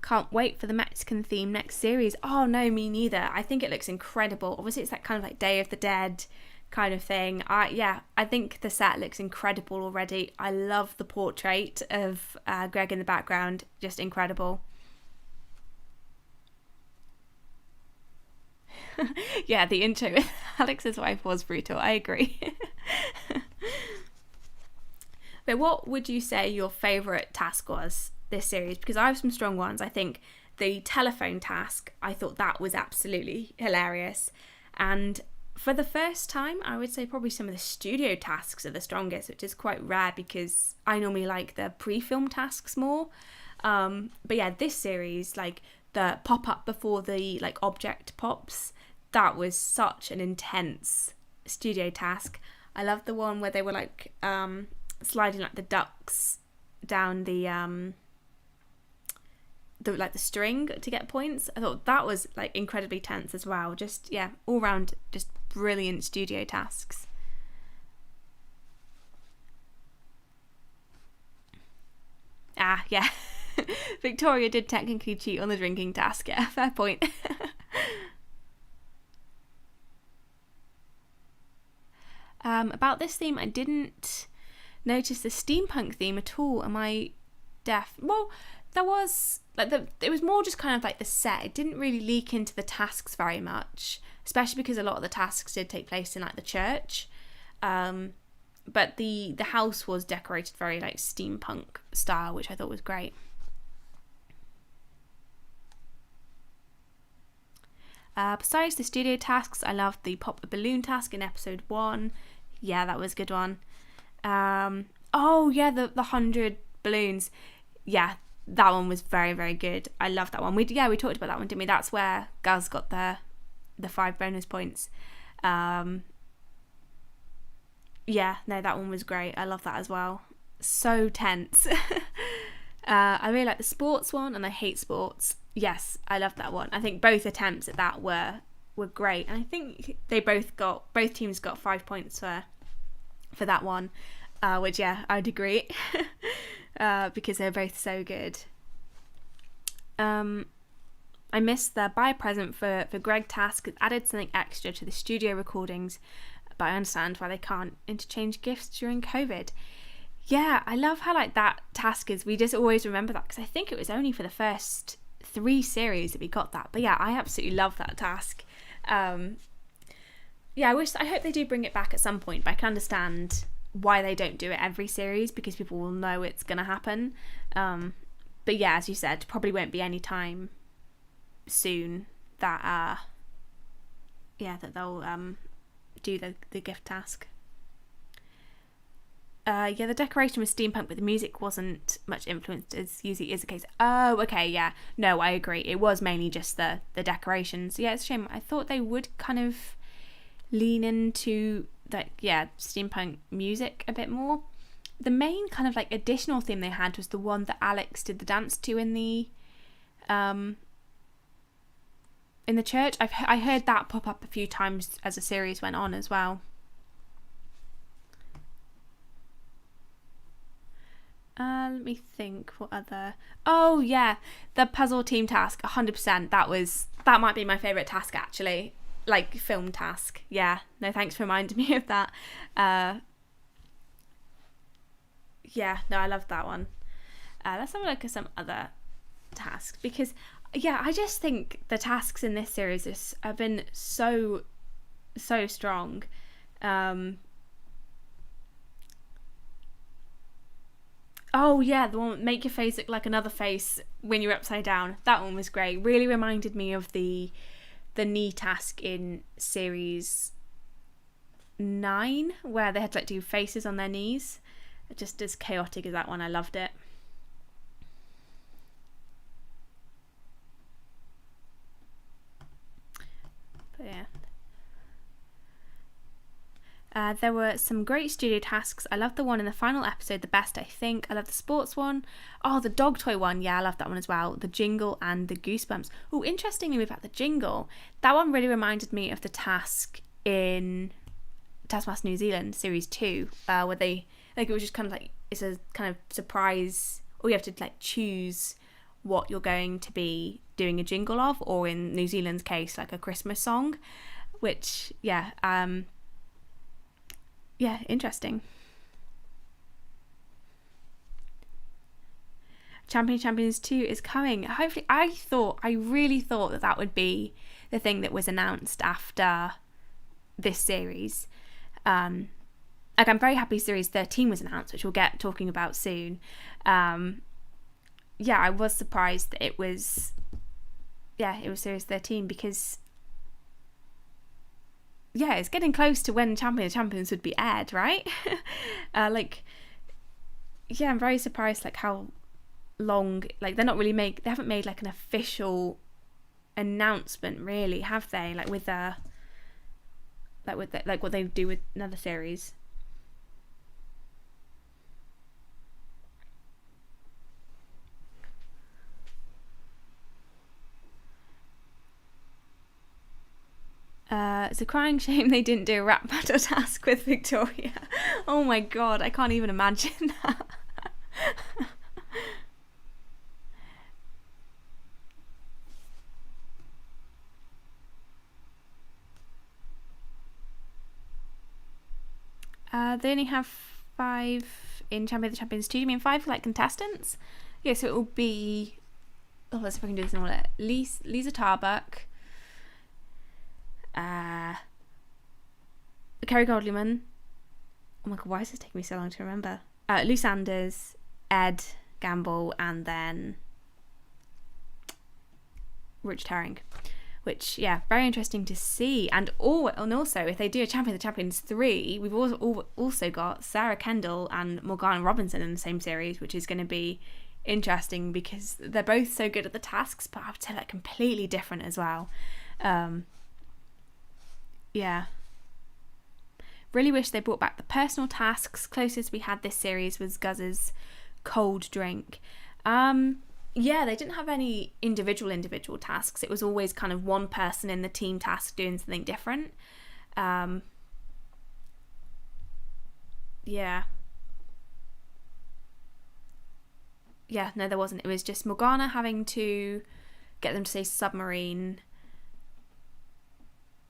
Can't wait for the Mexican theme next series. Oh no, me neither. I think it looks incredible. Obviously it's that kind of like Day of the Dead kind of thing. I think the set looks incredible already. I love the portrait of Greg in the background, just incredible. Yeah, the intro with Alex's wife was brutal. I agree. But what would you say your favourite task was this series? Because I have some strong ones. I think the telephone task, I thought that was absolutely hilarious. And for the first time, I would say probably some of the studio tasks are the strongest, which is quite rare because I normally like the pre-film tasks more. But yeah, this series, like the pop-up before the like object pops, that was such an intense studio task. I loved the one where they were like sliding like the ducks down the string to get points. I thought that was like incredibly tense as well. Just yeah, all round just brilliant studio tasks. Yeah. Victoria did technically cheat on the drinking task. Yeah, fair point. About this theme, I didn't notice the steampunk theme at all. Am I deaf? Well, there was it was more just kind of like the set. It didn't really leak into the tasks very much, especially because a lot of the tasks did take place in like the church. But the house was decorated very like steampunk style, which I thought was great. Besides the studio tasks, I loved the pop a balloon task in episode 1. Yeah, that was a good one. Oh yeah, the 100 balloons. Yeah, that one was very, very good. I love that one. We talked about that one, didn't we? That's where Guz got the 5 bonus points. Yeah, no, that one was great. I love that as well. So tense. I really like the sports one, and I hate sports. Yes, I love that one. I think both attempts at that were great, and I think both teams got 5 points for that one, which yeah, I'd agree. Because they're both so good. I missed the buy a present for Greg task. It added something extra to the studio recordings, but I understand why they can't interchange gifts during COVID. Yeah, I love how like that task is, we just always remember that, because I think it was only for the first 3 series that we got that. But yeah, I absolutely love that task. Yeah, I hope they do bring it back at some point, but I can understand why they don't do it every series, because people will know it's going to happen. But yeah, as you said, probably won't be any time soon that that they'll do the gift task. Yeah, the decoration was steampunk, but the music wasn't much influenced, as usually is the case. Oh, okay, yeah. No, I agree. It was mainly just the decorations. Yeah, it's a shame. I thought they would kind of lean into steampunk music a bit more. The main kind of like additional theme they had was the one that Alex did the dance to in the church. I heard that pop up a few times as the series went on as well. Let me think. What other? Oh yeah, the puzzle team task. 100%. That might be my favourite task actually. Like film task. Yeah. No, thanks for reminding me of that. Yeah. No, I love that one. Let's have a look at some other tasks, because yeah, I just think the tasks in this series have been so strong. Oh yeah, the one make your face look like another face when you're upside down. That one was great. Really reminded me of the knee task in series 9, where they had to like do faces on their knees. Just as chaotic as that one. I loved it. But yeah. There were some great studio tasks. I loved the one in the final episode the best, I think. I love the sports one. Oh, the dog toy one. Yeah, I love that one as well. The jingle and the goosebumps. Oh, interestingly about the jingle, that one really reminded me of the task in Taskmaster New Zealand Series 2, where they, like, it was just kind of like, it's a kind of surprise, or you have to like choose what you're going to be doing a jingle of, or in New Zealand's case, like a Christmas song, which, yeah, interesting. Champions 2 is coming. Hopefully, I really thought that would be the thing that was announced after this series. I'm very happy series 13 was announced, which we'll get talking about soon. I was surprised that it was series 13 because it's getting close to when Champion of Champions would be aired, right? I'm very surprised how long, they haven't made an official announcement, really, have they? With what they do with another series. It's a crying shame they didn't do a rap battle task with Victoria. Oh my god, I can't even imagine that. They only have 5 in Champion of the Champions 2. You mean 5 contestants? Yeah, so it will be... let's see if I can do this in order. Lisa Tarbuck, Kerry Godliman. Oh my god, why is this taking me so long to remember? Lou Sanders, Ed Gamble, and then Rich Herring. Which, very interesting to see. And also, if they do a Champion of the Champions 3, we've also got Sarah Kendall and Morgana Robinson in the same series, which is going to be interesting because they're both so good at the tasks, but I would say completely different as well. Really wish they brought back the personal tasks. Closest we had this series was Guz's cold drink. They didn't have any individual tasks. It was always kind of one person in the team task doing something different. No, there wasn't. It was just Morgana having to get them to say submarine.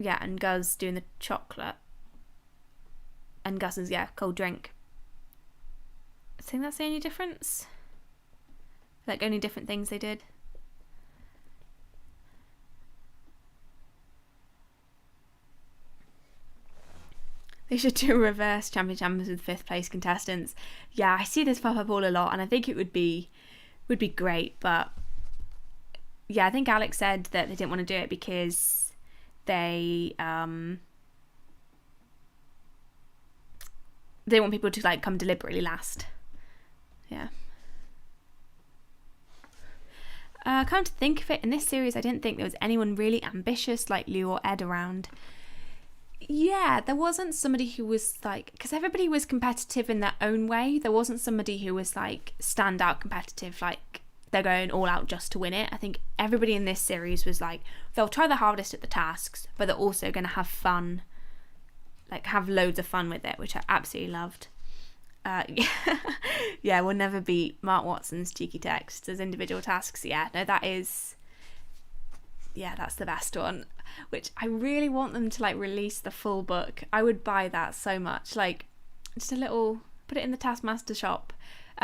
And Guz doing the chocolate. And Guz's, cold drink. I think that's the only difference. Only different things they did. They should do a reverse champions with 5th place contestants. Yeah, I see this pop up all a lot, and I think it would be great. But I think Alex said that they didn't want to do it because they want people to come deliberately last. Yeah. Come to think of it, in this series I didn't think there was anyone really ambitious like Lou or Ed around. There wasn't somebody who was because everybody was competitive in their own way. There wasn't somebody who was standout competitive, they're going all out just to win it. I think everybody in this series was they'll try the hardest at the tasks, but they're also going to have fun, have loads of fun with it, which I absolutely loved. We'll never beat Mark Watson's cheeky texts as individual tasks. That is, that's the best one, which I really want them to release the full book. I would buy that so much, just a little, put it in the Taskmaster shop.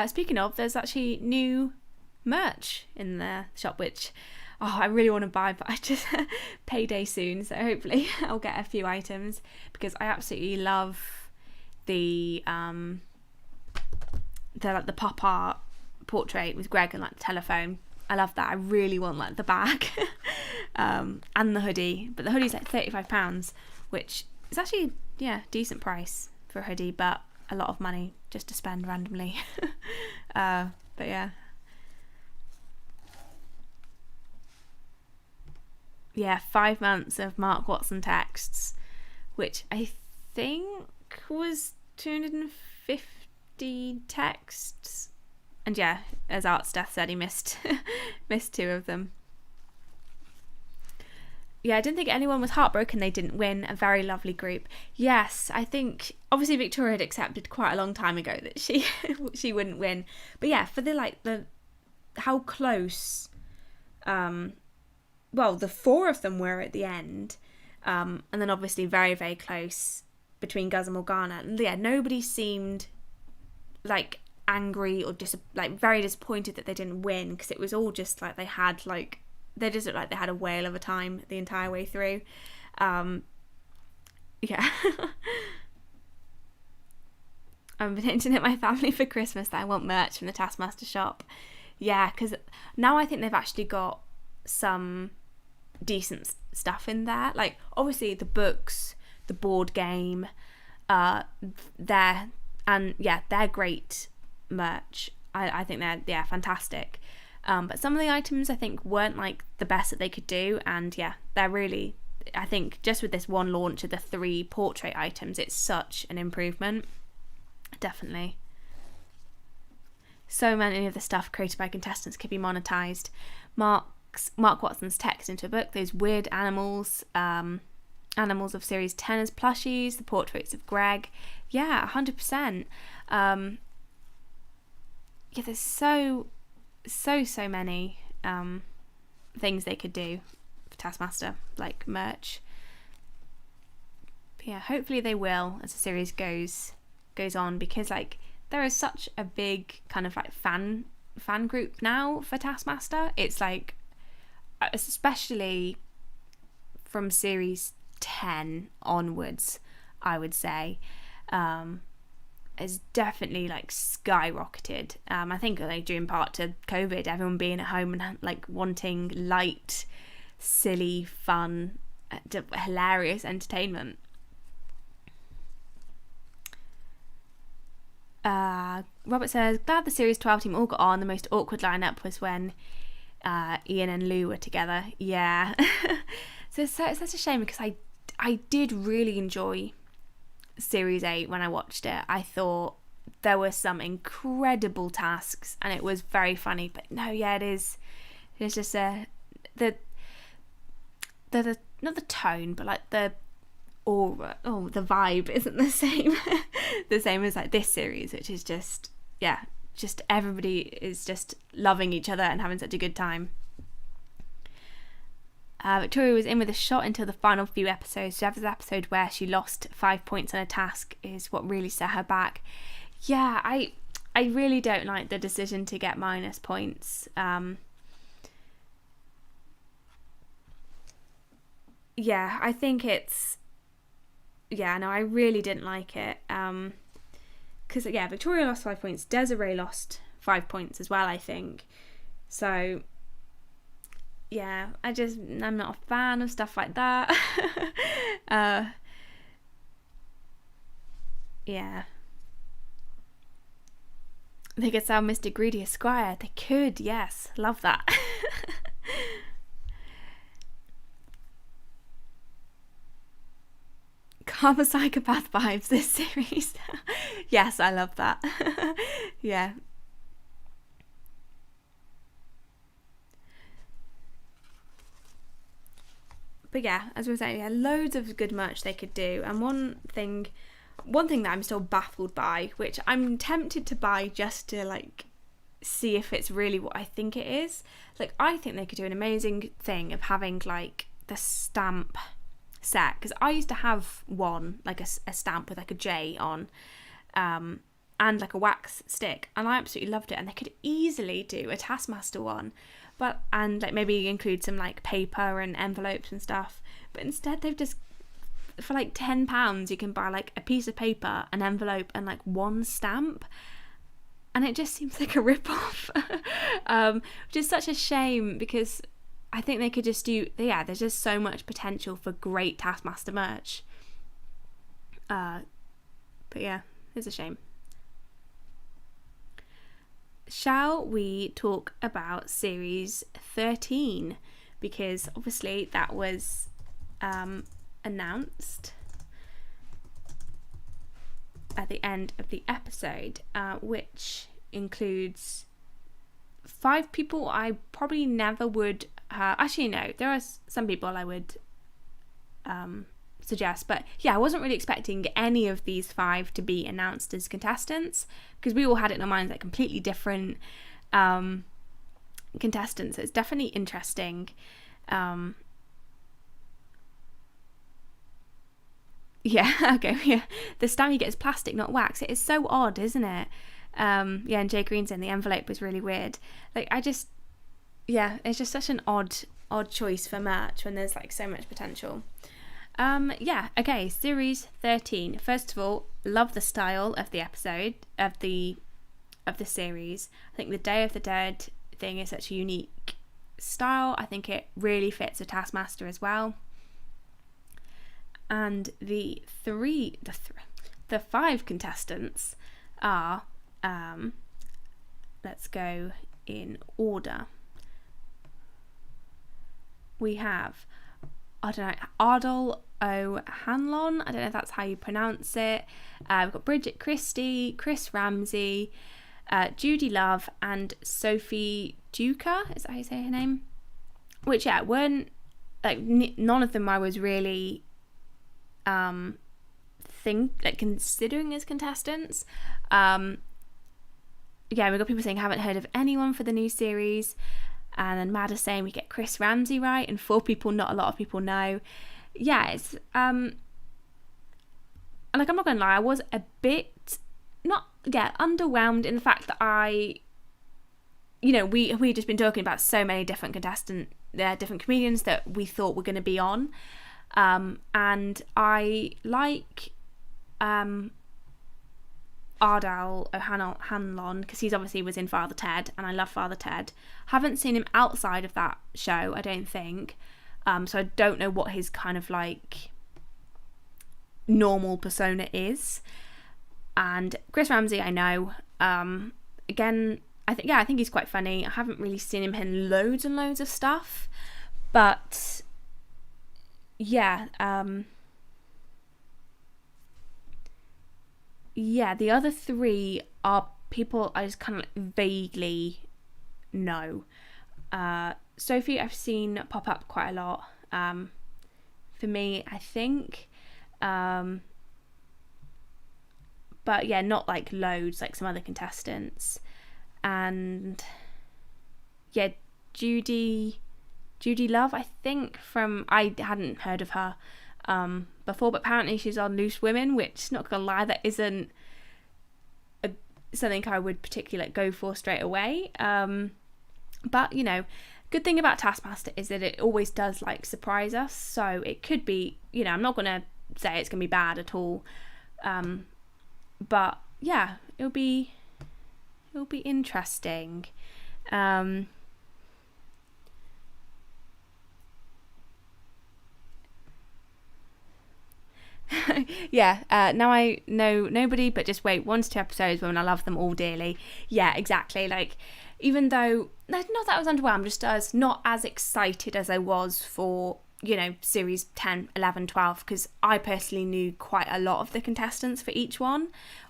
Speaking of, there's actually new merch in the shop, which I really want to buy, but I just payday soon, so hopefully I'll get a few items because I absolutely love the pop art portrait with Greg and the telephone. I love that. I really want the bag and the hoodie, but the hoodie's £35, which is actually decent price for a hoodie, but a lot of money just to spend randomly. But 5 months of Mark Watson texts, which I think was 250 texts, and as Art Steph said, he missed 2 of them. I didn't think anyone was heartbroken they didn't win. A very lovely group. Yes, I think obviously Victoria had accepted quite a long time ago that she wouldn't win, but for the how close the 4 of them were at the end, and then obviously very, very close between Guz and Morgana. And nobody seemed angry or very disappointed that they didn't win, because it was all just like they just looked like they had a whale of a time the entire way through. Yeah. I've been hinting at my family for Christmas that I want merch from the Taskmaster shop. Yeah, because now I think they've actually got some decent stuff in there. Like, obviously the books, the board game, they're great merch. I think they're fantastic. But some of the items I think weren't like the best that they could do, and yeah, they're really, I think just with this one launch of the 3 portrait items, it's such an improvement. Definitely. So many of the stuff created by contestants could be monetized. Mark Watson's text into a book, those weird animals of series 10 as plushies, the portraits of Greg. Yeah, 100%. Yeah, there's so many things they could do for Taskmaster, like merch. But yeah, hopefully they will as the series goes on, because like there is such a big kind of like fan group now for Taskmaster. It's like, especially from series 10 onwards, I would say, has definitely like skyrocketed. I think like due in part to COVID, everyone being at home and like wanting light, silly, fun, hilarious entertainment. Robert says, glad the series 12 team all got on. The most awkward lineup was when Ian and Lou were together. Yeah. So it's such a shame, because I did really enjoy series 8 when I watched it. I thought there were some incredible tasks and it was very funny, but no, yeah, it's just the not the tone, but like the aura, the vibe isn't the same as like this series, which is just everybody is just loving each other and having such a good time. Victoria was in with a shot until the final few episodes. She had this episode where she lost 5 points on a task, is what really set her back. Yeah, I really don't like the decision to get minus points. Yeah, I think it's... Yeah, no, I really didn't like it. Because, Victoria lost 5 points. Desiree lost 5 points as well, I think. So, yeah, I'm not a fan of stuff like that. Yeah. They could sell Mr. Greedy Esquire. They could, yes. Love that. Karma Psychopath vibes this series. Yes, I love that. Yeah. But yeah, as we were saying, loads of good merch they could do. And one thing that I'm still baffled by, which I'm tempted to buy just to like see if it's really what I think it is. Like, I think they could do an amazing thing of having like the stamp set, because I used to have one, like a stamp with like a J on, and like a wax stick, and I absolutely loved it. And they could easily do a Taskmaster one, and like maybe include some like paper and envelopes and stuff. But instead they've just, for like £10 you can buy like a piece of paper, an envelope, and like one stamp, and it just seems like a rip-off. Which is such a shame, because I think they could just do, there's just so much potential for great Taskmaster merch. But yeah, it's a shame. Shall we talk about series 13? Because obviously that was announced at the end of the episode, which includes 5 people I probably never would... actually, no, there are some people I would suggest, but yeah, I wasn't really expecting any of these 5 to be announced as contestants, because we all had it in our minds like completely different contestants. So it's definitely interesting. Yeah, okay, yeah. The stamp you get is plastic, not wax. It is so odd, isn't it? And Jay Green's in the envelope was really weird. Like, it's just such an odd choice for merch when there's like so much potential. Okay, series 13. First of all, love the style of the episode of the series. I think the Day of the Dead thing is such a unique style. I think it really fits with Taskmaster as well. And the 5 contestants are, let's go in order. We have, Ardal O'Hanlon. I don't know if that's how you pronounce it. We've got Bridget Christie, Chris Ramsay, Judy Love, and Sophie Duca. Is that how you say her name? Which, weren't, like, none of them I was really considering as contestants. We've got people saying haven't heard of anyone for the new series. And then Mad is saying we get Chris Ramsay right, and 4 people not a lot of people know. It's I'm not gonna lie, I was a bit underwhelmed in the fact that we just been talking about so many different different comedians that we thought were going to be on, and I like Ardal O'Hanlon because he's obviously was in Father Ted, and I love Father Ted. Haven't seen him outside of that show, I don't think, so I don't know what his kind of like normal persona is. And Chris Ramsay, I know, again, I think he's quite funny. I haven't really seen him in loads and loads of stuff, but the other 3 are people I just kind of vaguely know. Sophie I've seen pop up quite a lot for me, I think. But not like loads like some other contestants. And Judy Love, I think, I hadn't heard of her before, but apparently she's on Loose Women, which, not gonna lie, that isn't something I would particularly go for straight away. But good thing about Taskmaster is that it always does like surprise us, so it could be, I'm not gonna say it's gonna be bad at all, but it'll be interesting. Now I know nobody, but just wait 1 to 2 episodes when I love them all dearly. Exactly. Like, even though not that I was underwhelmed, just as not as excited as I was for series 10, 11, 12, because I personally knew quite a lot of the contestants for each one,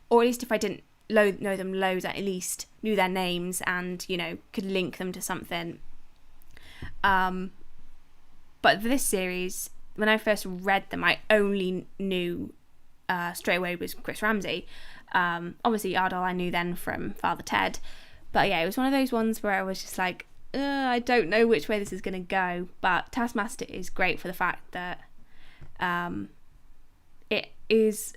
or at least if I didn't know them loads, I at least knew their names and could link them to something. But this series, when I first read them, I only knew straight away was Chris Ramsay. Obviously Ardal I knew then from Father Ted, but it was one of those ones where I was just like, I don't know which way this is going to go. But Taskmaster is great for the fact that it is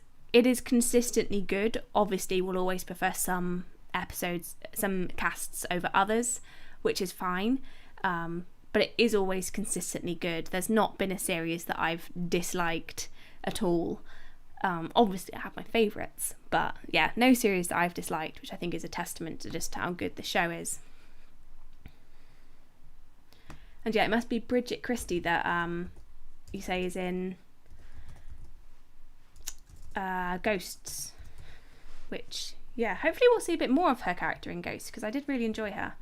consistently good. Obviously we'll always prefer some casts over others, which is fine, but it is always consistently good. There's not been a series that I've disliked at all. Obviously I have my favourites, but no series that I've disliked, which I think is a testament to just how good the show is. And it must be Bridget Christie that you say is in Ghosts, which hopefully we'll see a bit more of her character in Ghosts, because I did really enjoy her.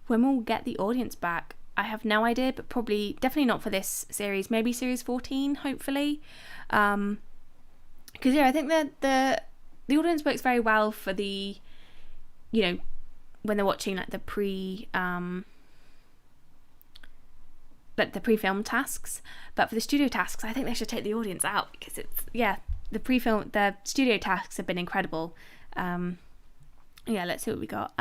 When we'll get the audience back, I have no idea, but definitely not for this series. Maybe series 14, hopefully. Because I think that the audience works very well for the, when they're watching like the pre-film tasks. But for the studio tasks, I think they should take the audience out, because the studio tasks have been incredible. Let's see what we got.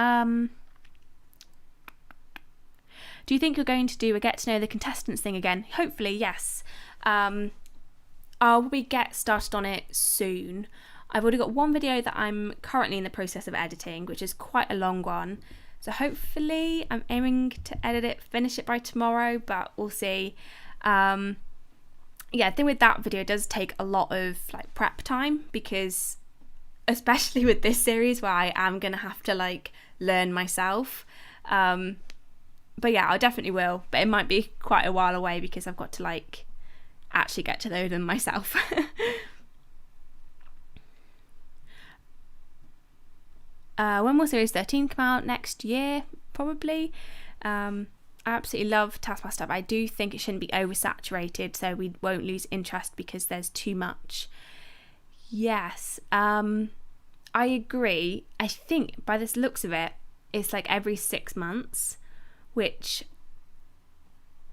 Do you think you're going to do a get to know the contestants thing again? Hopefully, yes. I'll probably get started on it soon. I've already got one video that I'm currently in the process of editing, which is quite a long one. So hopefully I'm aiming to edit it, finish it by tomorrow, but we'll see. Yeah, I think with that video, it does take a lot of like prep time, because especially with this series where I am going to have to like learn myself. But yeah, I definitely will. But it might be quite a while away because I've got to like actually get to know them myself. When will Series 13 come out? Next year, probably. I absolutely love Taskmaster, but I do think it shouldn't be oversaturated, so we won't lose interest because there's too much. Yes, I agree. I think by the looks of it, it's like every 6 months, which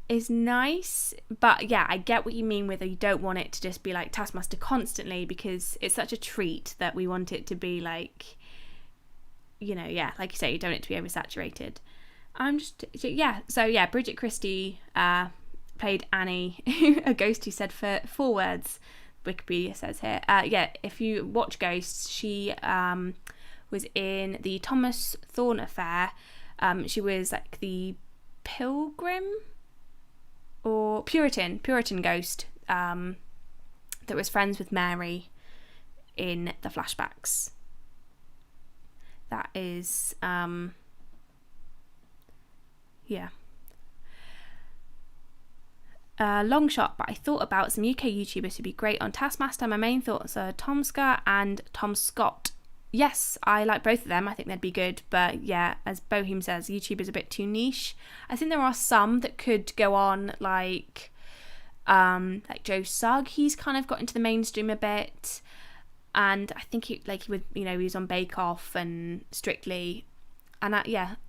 is nice. But yeah, I get what you mean with you don't want it to just be like Taskmaster constantly, because it's such a treat that we want it to be like, you know, yeah, like you say, you don't want it to be oversaturated. Bridget Christie played Annie, a ghost who said for 4 words, Wikipedia says here. If you watch Ghosts, she was in the Thomas Thorne affair. She was like the pilgrim or Puritan ghost that was friends with Mary in the flashbacks. That is, long shot, but I thought about some UK YouTubers who'd be great on Taskmaster. My main thoughts are Tomska and Tom Scott. Yes, I like both of them. I think they'd be good, but yeah, as Bohem says, YouTube is a bit too niche. I think there are some that could go on, like Joe Sugg. He's kind of got into the mainstream a bit. And I think he was on Bake Off and Strictly, and I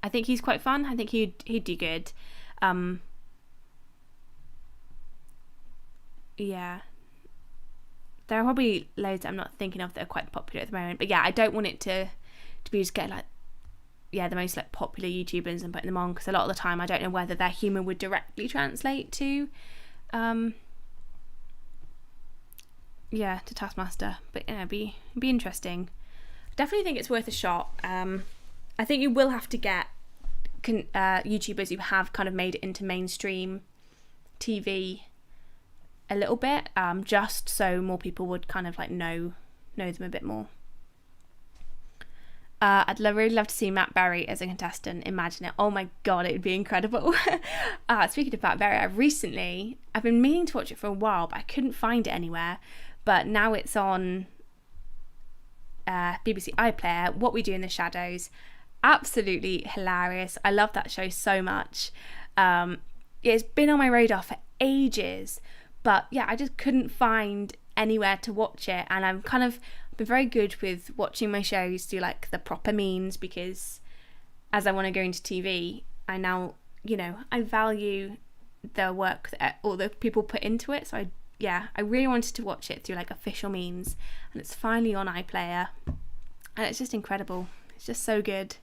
think he's quite fun. I think he'd do good. Yeah, there are probably loads that I'm not thinking of that are quite popular at the moment. But yeah, I don't want it to be just getting the most like popular YouTubers and putting them on, because a lot of the time I don't know whether their humour would directly translate to to Taskmaster, but it'd be interesting. Definitely think it's worth a shot. I think you will have to get YouTubers who have kind of made it into mainstream TV a little bit, just so more people would kind of like know them a bit more. I'd really love to see Matt Berry as a contestant. Imagine it. Oh my god, it would be incredible. Speaking of Matt Berry, I've been meaning to watch it for a while, but I couldn't find it anywhere. But now it's on BBC iPlayer. What We Do in the Shadows. Absolutely hilarious. I love that show so much. It's been on my radar for ages, but yeah, I just couldn't find anywhere to watch it. And I've been very good with watching my shows through like the proper means, because as I want to go into TV, I now, I value the work that all the people put into it. So I really wanted to watch it through like official means, and it's finally on iPlayer, and it's just incredible. It's just so good.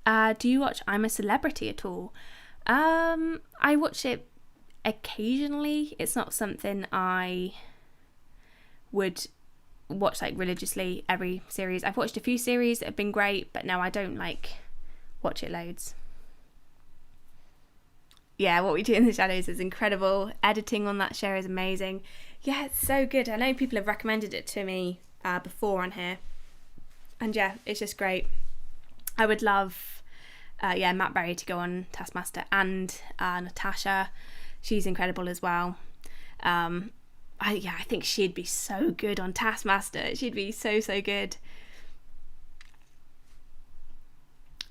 Do you watch I'm a Celebrity at all? I watch it occasionally. It's not something I would watch like religiously every series. I've watched a few series that have been great, but no, I don't like watch it loads. Yeah, What We Do in the Shadows is incredible. Editing on that show is amazing. Yeah, it's so good. I know people have recommended it to me before on here. And yeah, it's just great. I would love Matt Berry to go on Taskmaster, and Natasha. She's incredible as well. I think she'd be so good on Taskmaster. She'd be so good.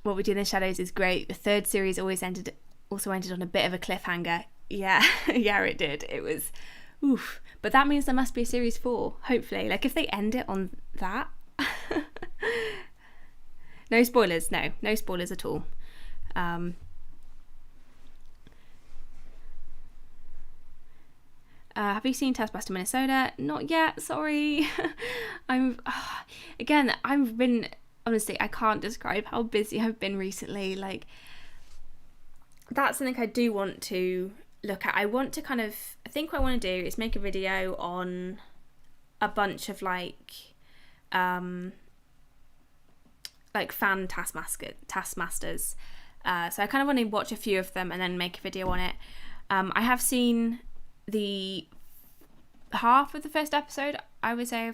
What We Do in the Shadows is great. The 3rd series also ended on a bit of a cliffhanger. Yeah, it did. It was oof. But that means there must be a series 4, hopefully. Like if they end it on that. No spoilers. No spoilers at all. Have you seen Taskmaster Minnesota? Not yet, sorry. I've been, honestly, I can't describe how busy I've been recently. Like, that's something I do want to look at. I think what I want to do is make a video on a bunch of like fan taskmasters. So I kind of want to watch a few of them and then make a video on it. I have seen the half of the first episode, I would say,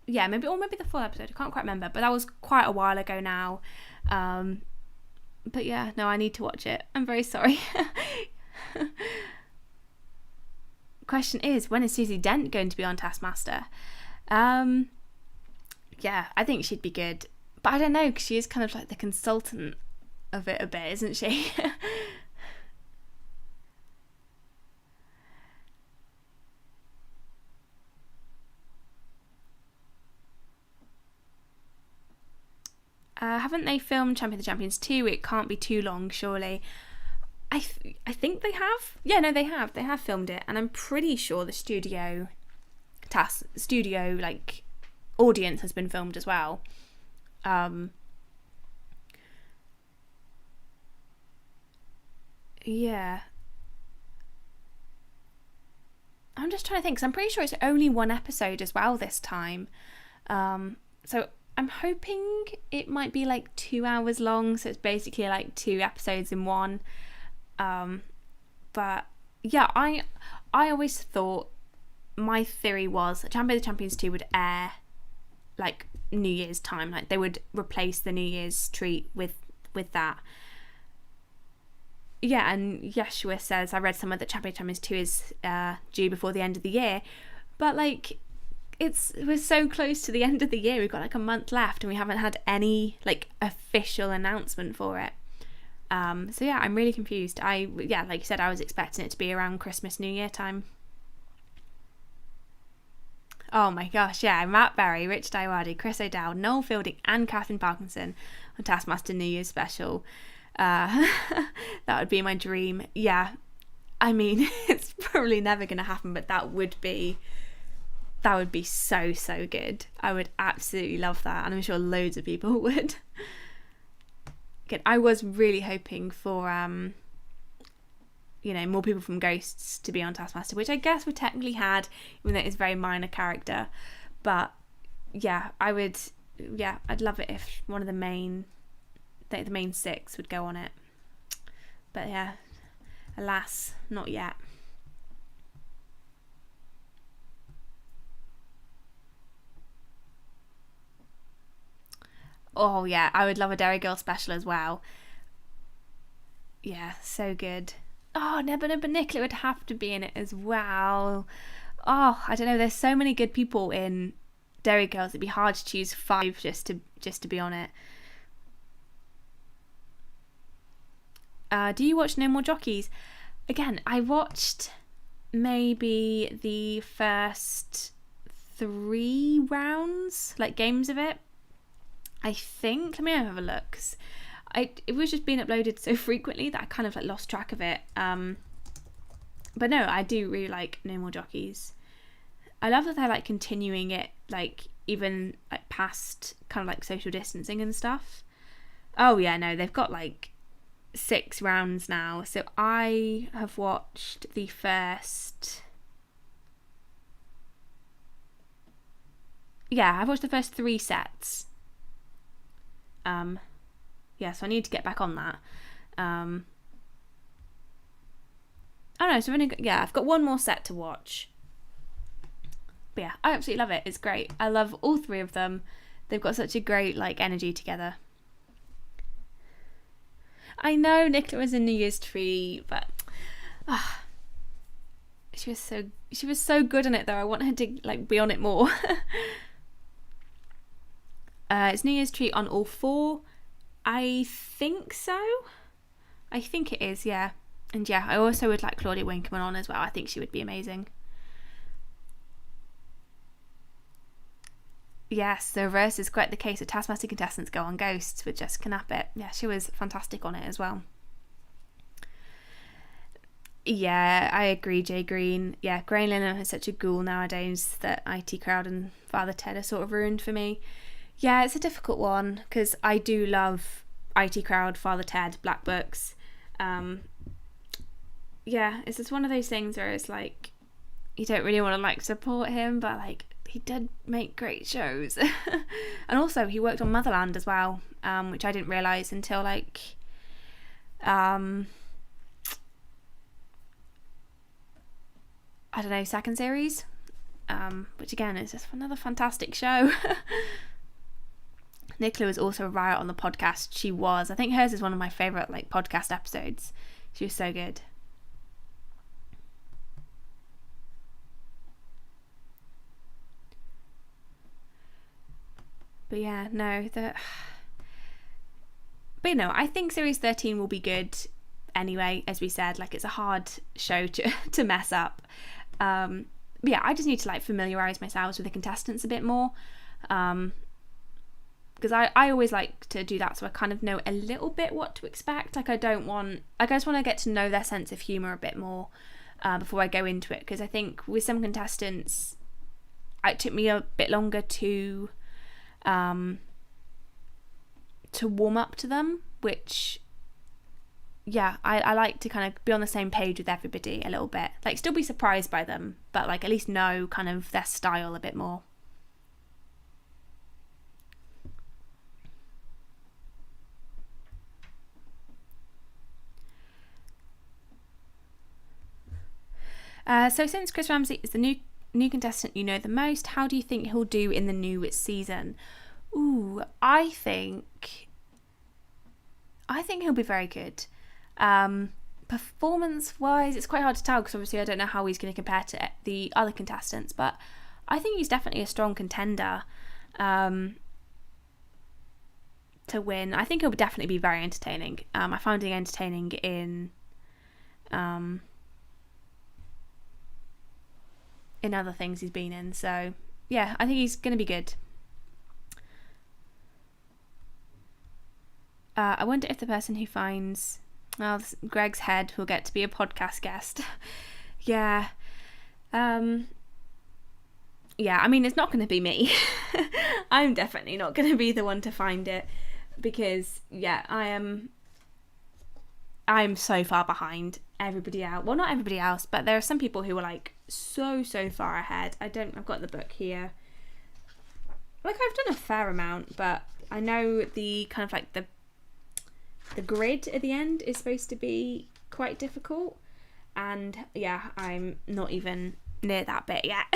maybe the full episode. I can't quite remember, but that was quite a while ago now. But yeah, no, I need to watch it. I'm very sorry. Question is, when is Susie Dent going to be on Taskmaster? Yeah, I think she'd be good, but I don't know, because she is kind of like the consultant of it a bit, isn't she? Haven't they filmed Champion of the Champions 2? It can't be too long, surely. I think they have. Yeah, no, they have. They have filmed it, and I'm pretty sure the studio like audience has been filmed as well. Yeah. I'm just trying to think, because I'm pretty sure it's only one episode as well this time. So I'm hoping it might be like 2 hours long, so it's basically like 2 episodes in one. But yeah, I always thought, my theory was that Champion of the Champions 2 would air like New Year's time, like they would replace the New Year's treat with that. Yeah, and Yeshua says, I read somewhere that Champion of the Champions 2 is due before the end of the year, but like we're so close to the end of the year. We've got like a month left and we haven't had any like official announcement for it. So yeah, I'm really confused. Like you said, I was expecting it to be around Christmas, New Year time. Oh my gosh, yeah, Matt Berry, Rich Daiwadi, Chris O'Dowd, Noel Fielding and Catherine Parkinson on Taskmaster New Year's special. That would be my dream. Yeah, I mean, it's probably never going to happen, but that would be so good. I would absolutely love that, and I'm sure loads of people would. Again, I was really hoping for more people from Ghosts to be on Taskmaster, which I guess we technically had, even though it's a very minor character. But yeah, I'd love it if one of the main 6 would go on it. But yeah, alas, not yet. Oh yeah, I would love a Derry Girl special as well. Yeah, so good. Oh, Nebba Nicola would have to be in it as well. Oh, I don't know, there's so many good people in Derry Girls, it'd be hard to choose 5 just to be on it. Do you watch No More Jockeys? Again, I watched maybe the first 3 rounds, like games of it, I think. Let me have a look. It was just being uploaded so frequently that I kind of like lost track of it. But no, I do really like No More Jockeys. I love that they're like continuing it, like even like past kind of like social distancing and stuff. Oh yeah, no, they've got like 6 rounds now. So I have watched the first. Yeah, I've watched the first 3 sets. Yeah, so I need to get back on that. Oh no, so I've got 1 more set to watch. But yeah, I absolutely love it. It's great. I love all 3 of them. They've got such a great like energy together. I know Nicola was in New Year's Tree, but she was so good in it though. I want her to like be on it more. It's New Year's Tree on all 4. I think so. I think it is, yeah. And yeah, I also would like Claudia Winkleman on as well. I think she would be amazing. Yes, the reverse is quite the case of Taskmaster contestants go on Ghosts with Jessica Knappett. Yeah, she was fantastic on it as well. Yeah, I agree, Jay Green. Yeah, Graham Linehan is such a ghoul nowadays that IT Crowd and Father Ted are sort of ruined for me. Yeah, it's a difficult one because I do love IT Crowd, Father Ted, Black Books. yeah, it's just one of those things where it's like you don't really want to like support him, but like he did make great shows. And also he worked on Motherland as well, which I didn't realise until like I don't know, second series, which again is just another fantastic show. Nicola was also a riot on the podcast. She was. I think hers is one of my favourite like podcast episodes. She was so good. But yeah, no, but you know, I think series 13 will be good anyway, as we said. Like, it's a hard show to mess up. But yeah, I just need to like familiarise myself with the contestants a bit more. Because I always like to do that, so I kind of know a little bit what to expect. Like, I just want to get to know their sense of humour a bit more before I go into it. Because I think with some contestants, it took me a bit longer to warm up to them, which, yeah, I like to kind of be on the same page with everybody a little bit. Like, still be surprised by them, but like at least know kind of their style a bit more. So since Chris Ramsay is the new contestant you know the most, how do you think he'll do in the new season? Ooh, I think he'll be very good. Performance-wise, it's quite hard to tell because obviously I don't know how he's going to compare to the other contestants, but I think he's definitely a strong contender to win. I think he'll definitely be very entertaining. I found him entertaining in other things he's been in, so yeah, I think he's going to be good. I wonder if the person who finds Greg's head will get to be a podcast guest. Yeah. Yeah, I mean, it's not going to be me. I'm definitely not going to be the one to find it because, yeah, I'm so far behind everybody else. Well, not everybody else, but there are some people who are like so far ahead. I've got the book here. Like, I've done a fair amount, but I know the kind of like the grid at the end is supposed to be quite difficult, and yeah, I'm not even near that bit yet.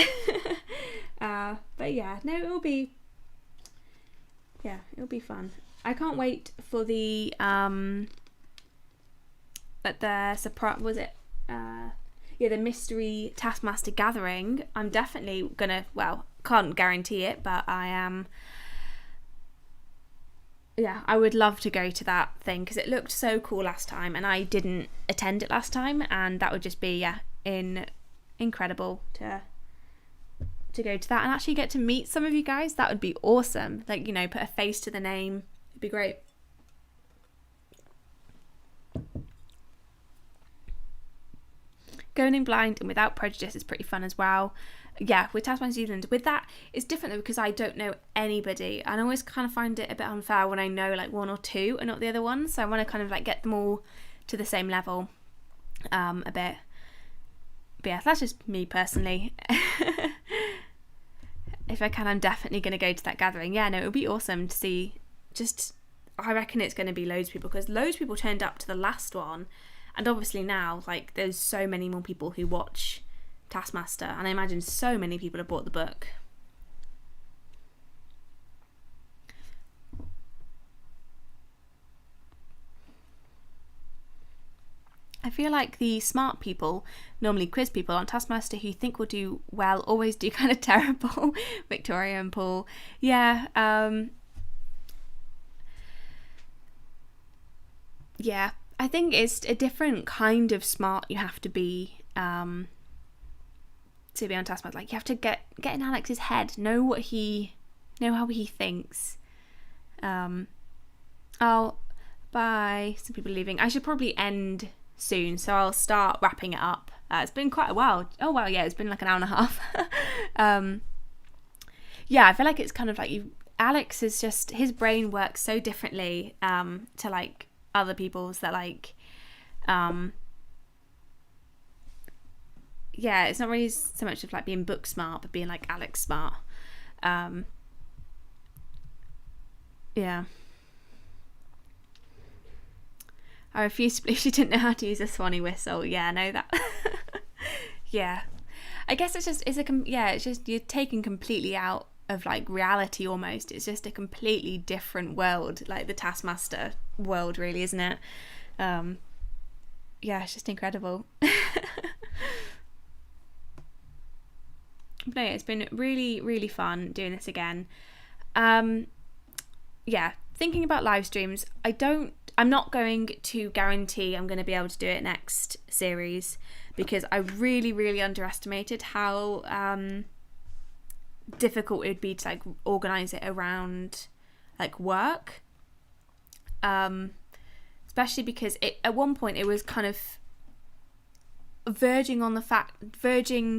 But yeah, no, it'll be fun. I can't wait for the the mystery Taskmaster gathering. I'm definitely gonna, well, can't guarantee it, but I am. Yeah, I would love to go to that thing because it looked so cool last time, and I didn't attend it last time, and that would just be incredible to go to that and actually get to meet some of you guys. That would be awesome. Like, you know, put a face to the name. It'd be great. Going in blind and without prejudice is pretty fun as well. Yeah, with Tasmania, New Zealand, with that, it's different though because I don't know anybody, and I always kind of find it a bit unfair when I know like one or two and not the other ones. So I want to kind of like get them all to the same level, a bit. But yeah, that's just me personally. If I can, I'm definitely going to go to that gathering. Yeah, no, it would be awesome to see. I reckon it's going to be loads of people because loads of people turned up to the last one, and obviously now like there's so many more people who watch Taskmaster, and I imagine so many people have bought the book. I feel like the smart people, normally quiz people on Taskmaster who think will do well, always do kind of terrible. Victoria and Paul. Yeah. Yeah. I think it's a different kind of smart you have to be on Taskmaster. Like, you have to get in Alex's head, know how he thinks. Oh, bye. Some people leaving. I should probably end soon, so I'll start wrapping it up. It's been quite a while. Oh wow, yeah, it's been like an hour and a half. Yeah, I feel like it's kind of like Alex is just, his brain works so differently to like other people's, that like yeah, it's not really so much of like being book smart, but being like Alex smart. Yeah. I refuse to believe she didn't know how to use a Swanee whistle. Yeah, I know that. Yeah. I guess it's just you're taken completely out of like reality almost. It's just a completely different world, like the Taskmaster world, really, isn't it? Yeah, it's just incredible. But no, it's been really, really fun doing this again. Yeah, thinking about live streams, I'm not going to guarantee I'm going to be able to do it next series, because I really, really underestimated how difficult it would be to like organise it around like work. Especially because at one point it was kind of verging,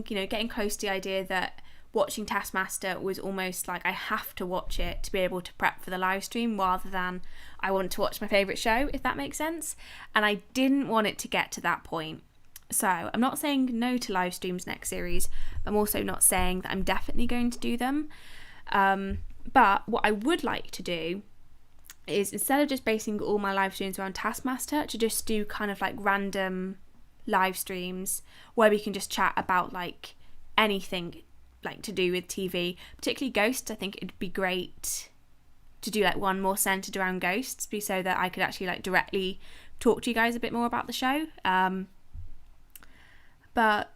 getting close to the idea that watching Taskmaster was almost like I have to watch it to be able to prep for the live stream, rather than I want to watch my favourite show, if that makes sense. And I didn't want it to get to that point. So I'm not saying no to live streams next series. I'm also not saying that I'm definitely going to do them. But what I would like to do is, instead of just basing all my live streams around Taskmaster, to just do kind of like random live streams where we can just chat about like anything like to do with TV, particularly ghosts. I think it'd be great to do like one more centered around ghosts, so that I could actually like directly talk to you guys a bit more about the show. But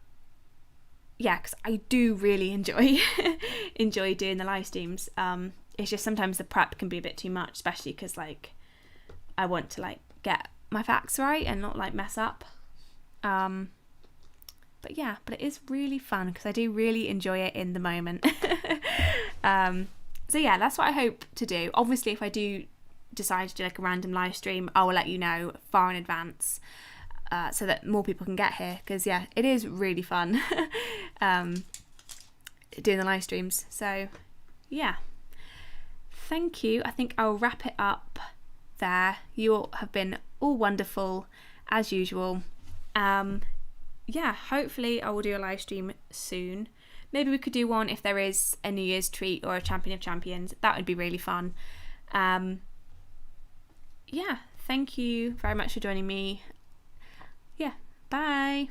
yeah, because I do really enjoy doing the live streams. It's just sometimes the prep can be a bit too much, especially because like I want to like get my facts right and not like mess up. But it is really fun because I do really enjoy it in the moment. So yeah, that's what I hope to do. Obviously, if I do decide to do like a random live stream, I will let you know far in advance, so that more people can get here, because yeah, it is really fun doing the live streams. So yeah, thank you. I think I'll wrap it up there. You all have been all wonderful as usual. Yeah, hopefully I will do a live stream soon. Maybe we could do one if there is a New Year's treat or a Champion of Champions. That would be really fun. Yeah, thank you very much for joining me. Yeah, bye.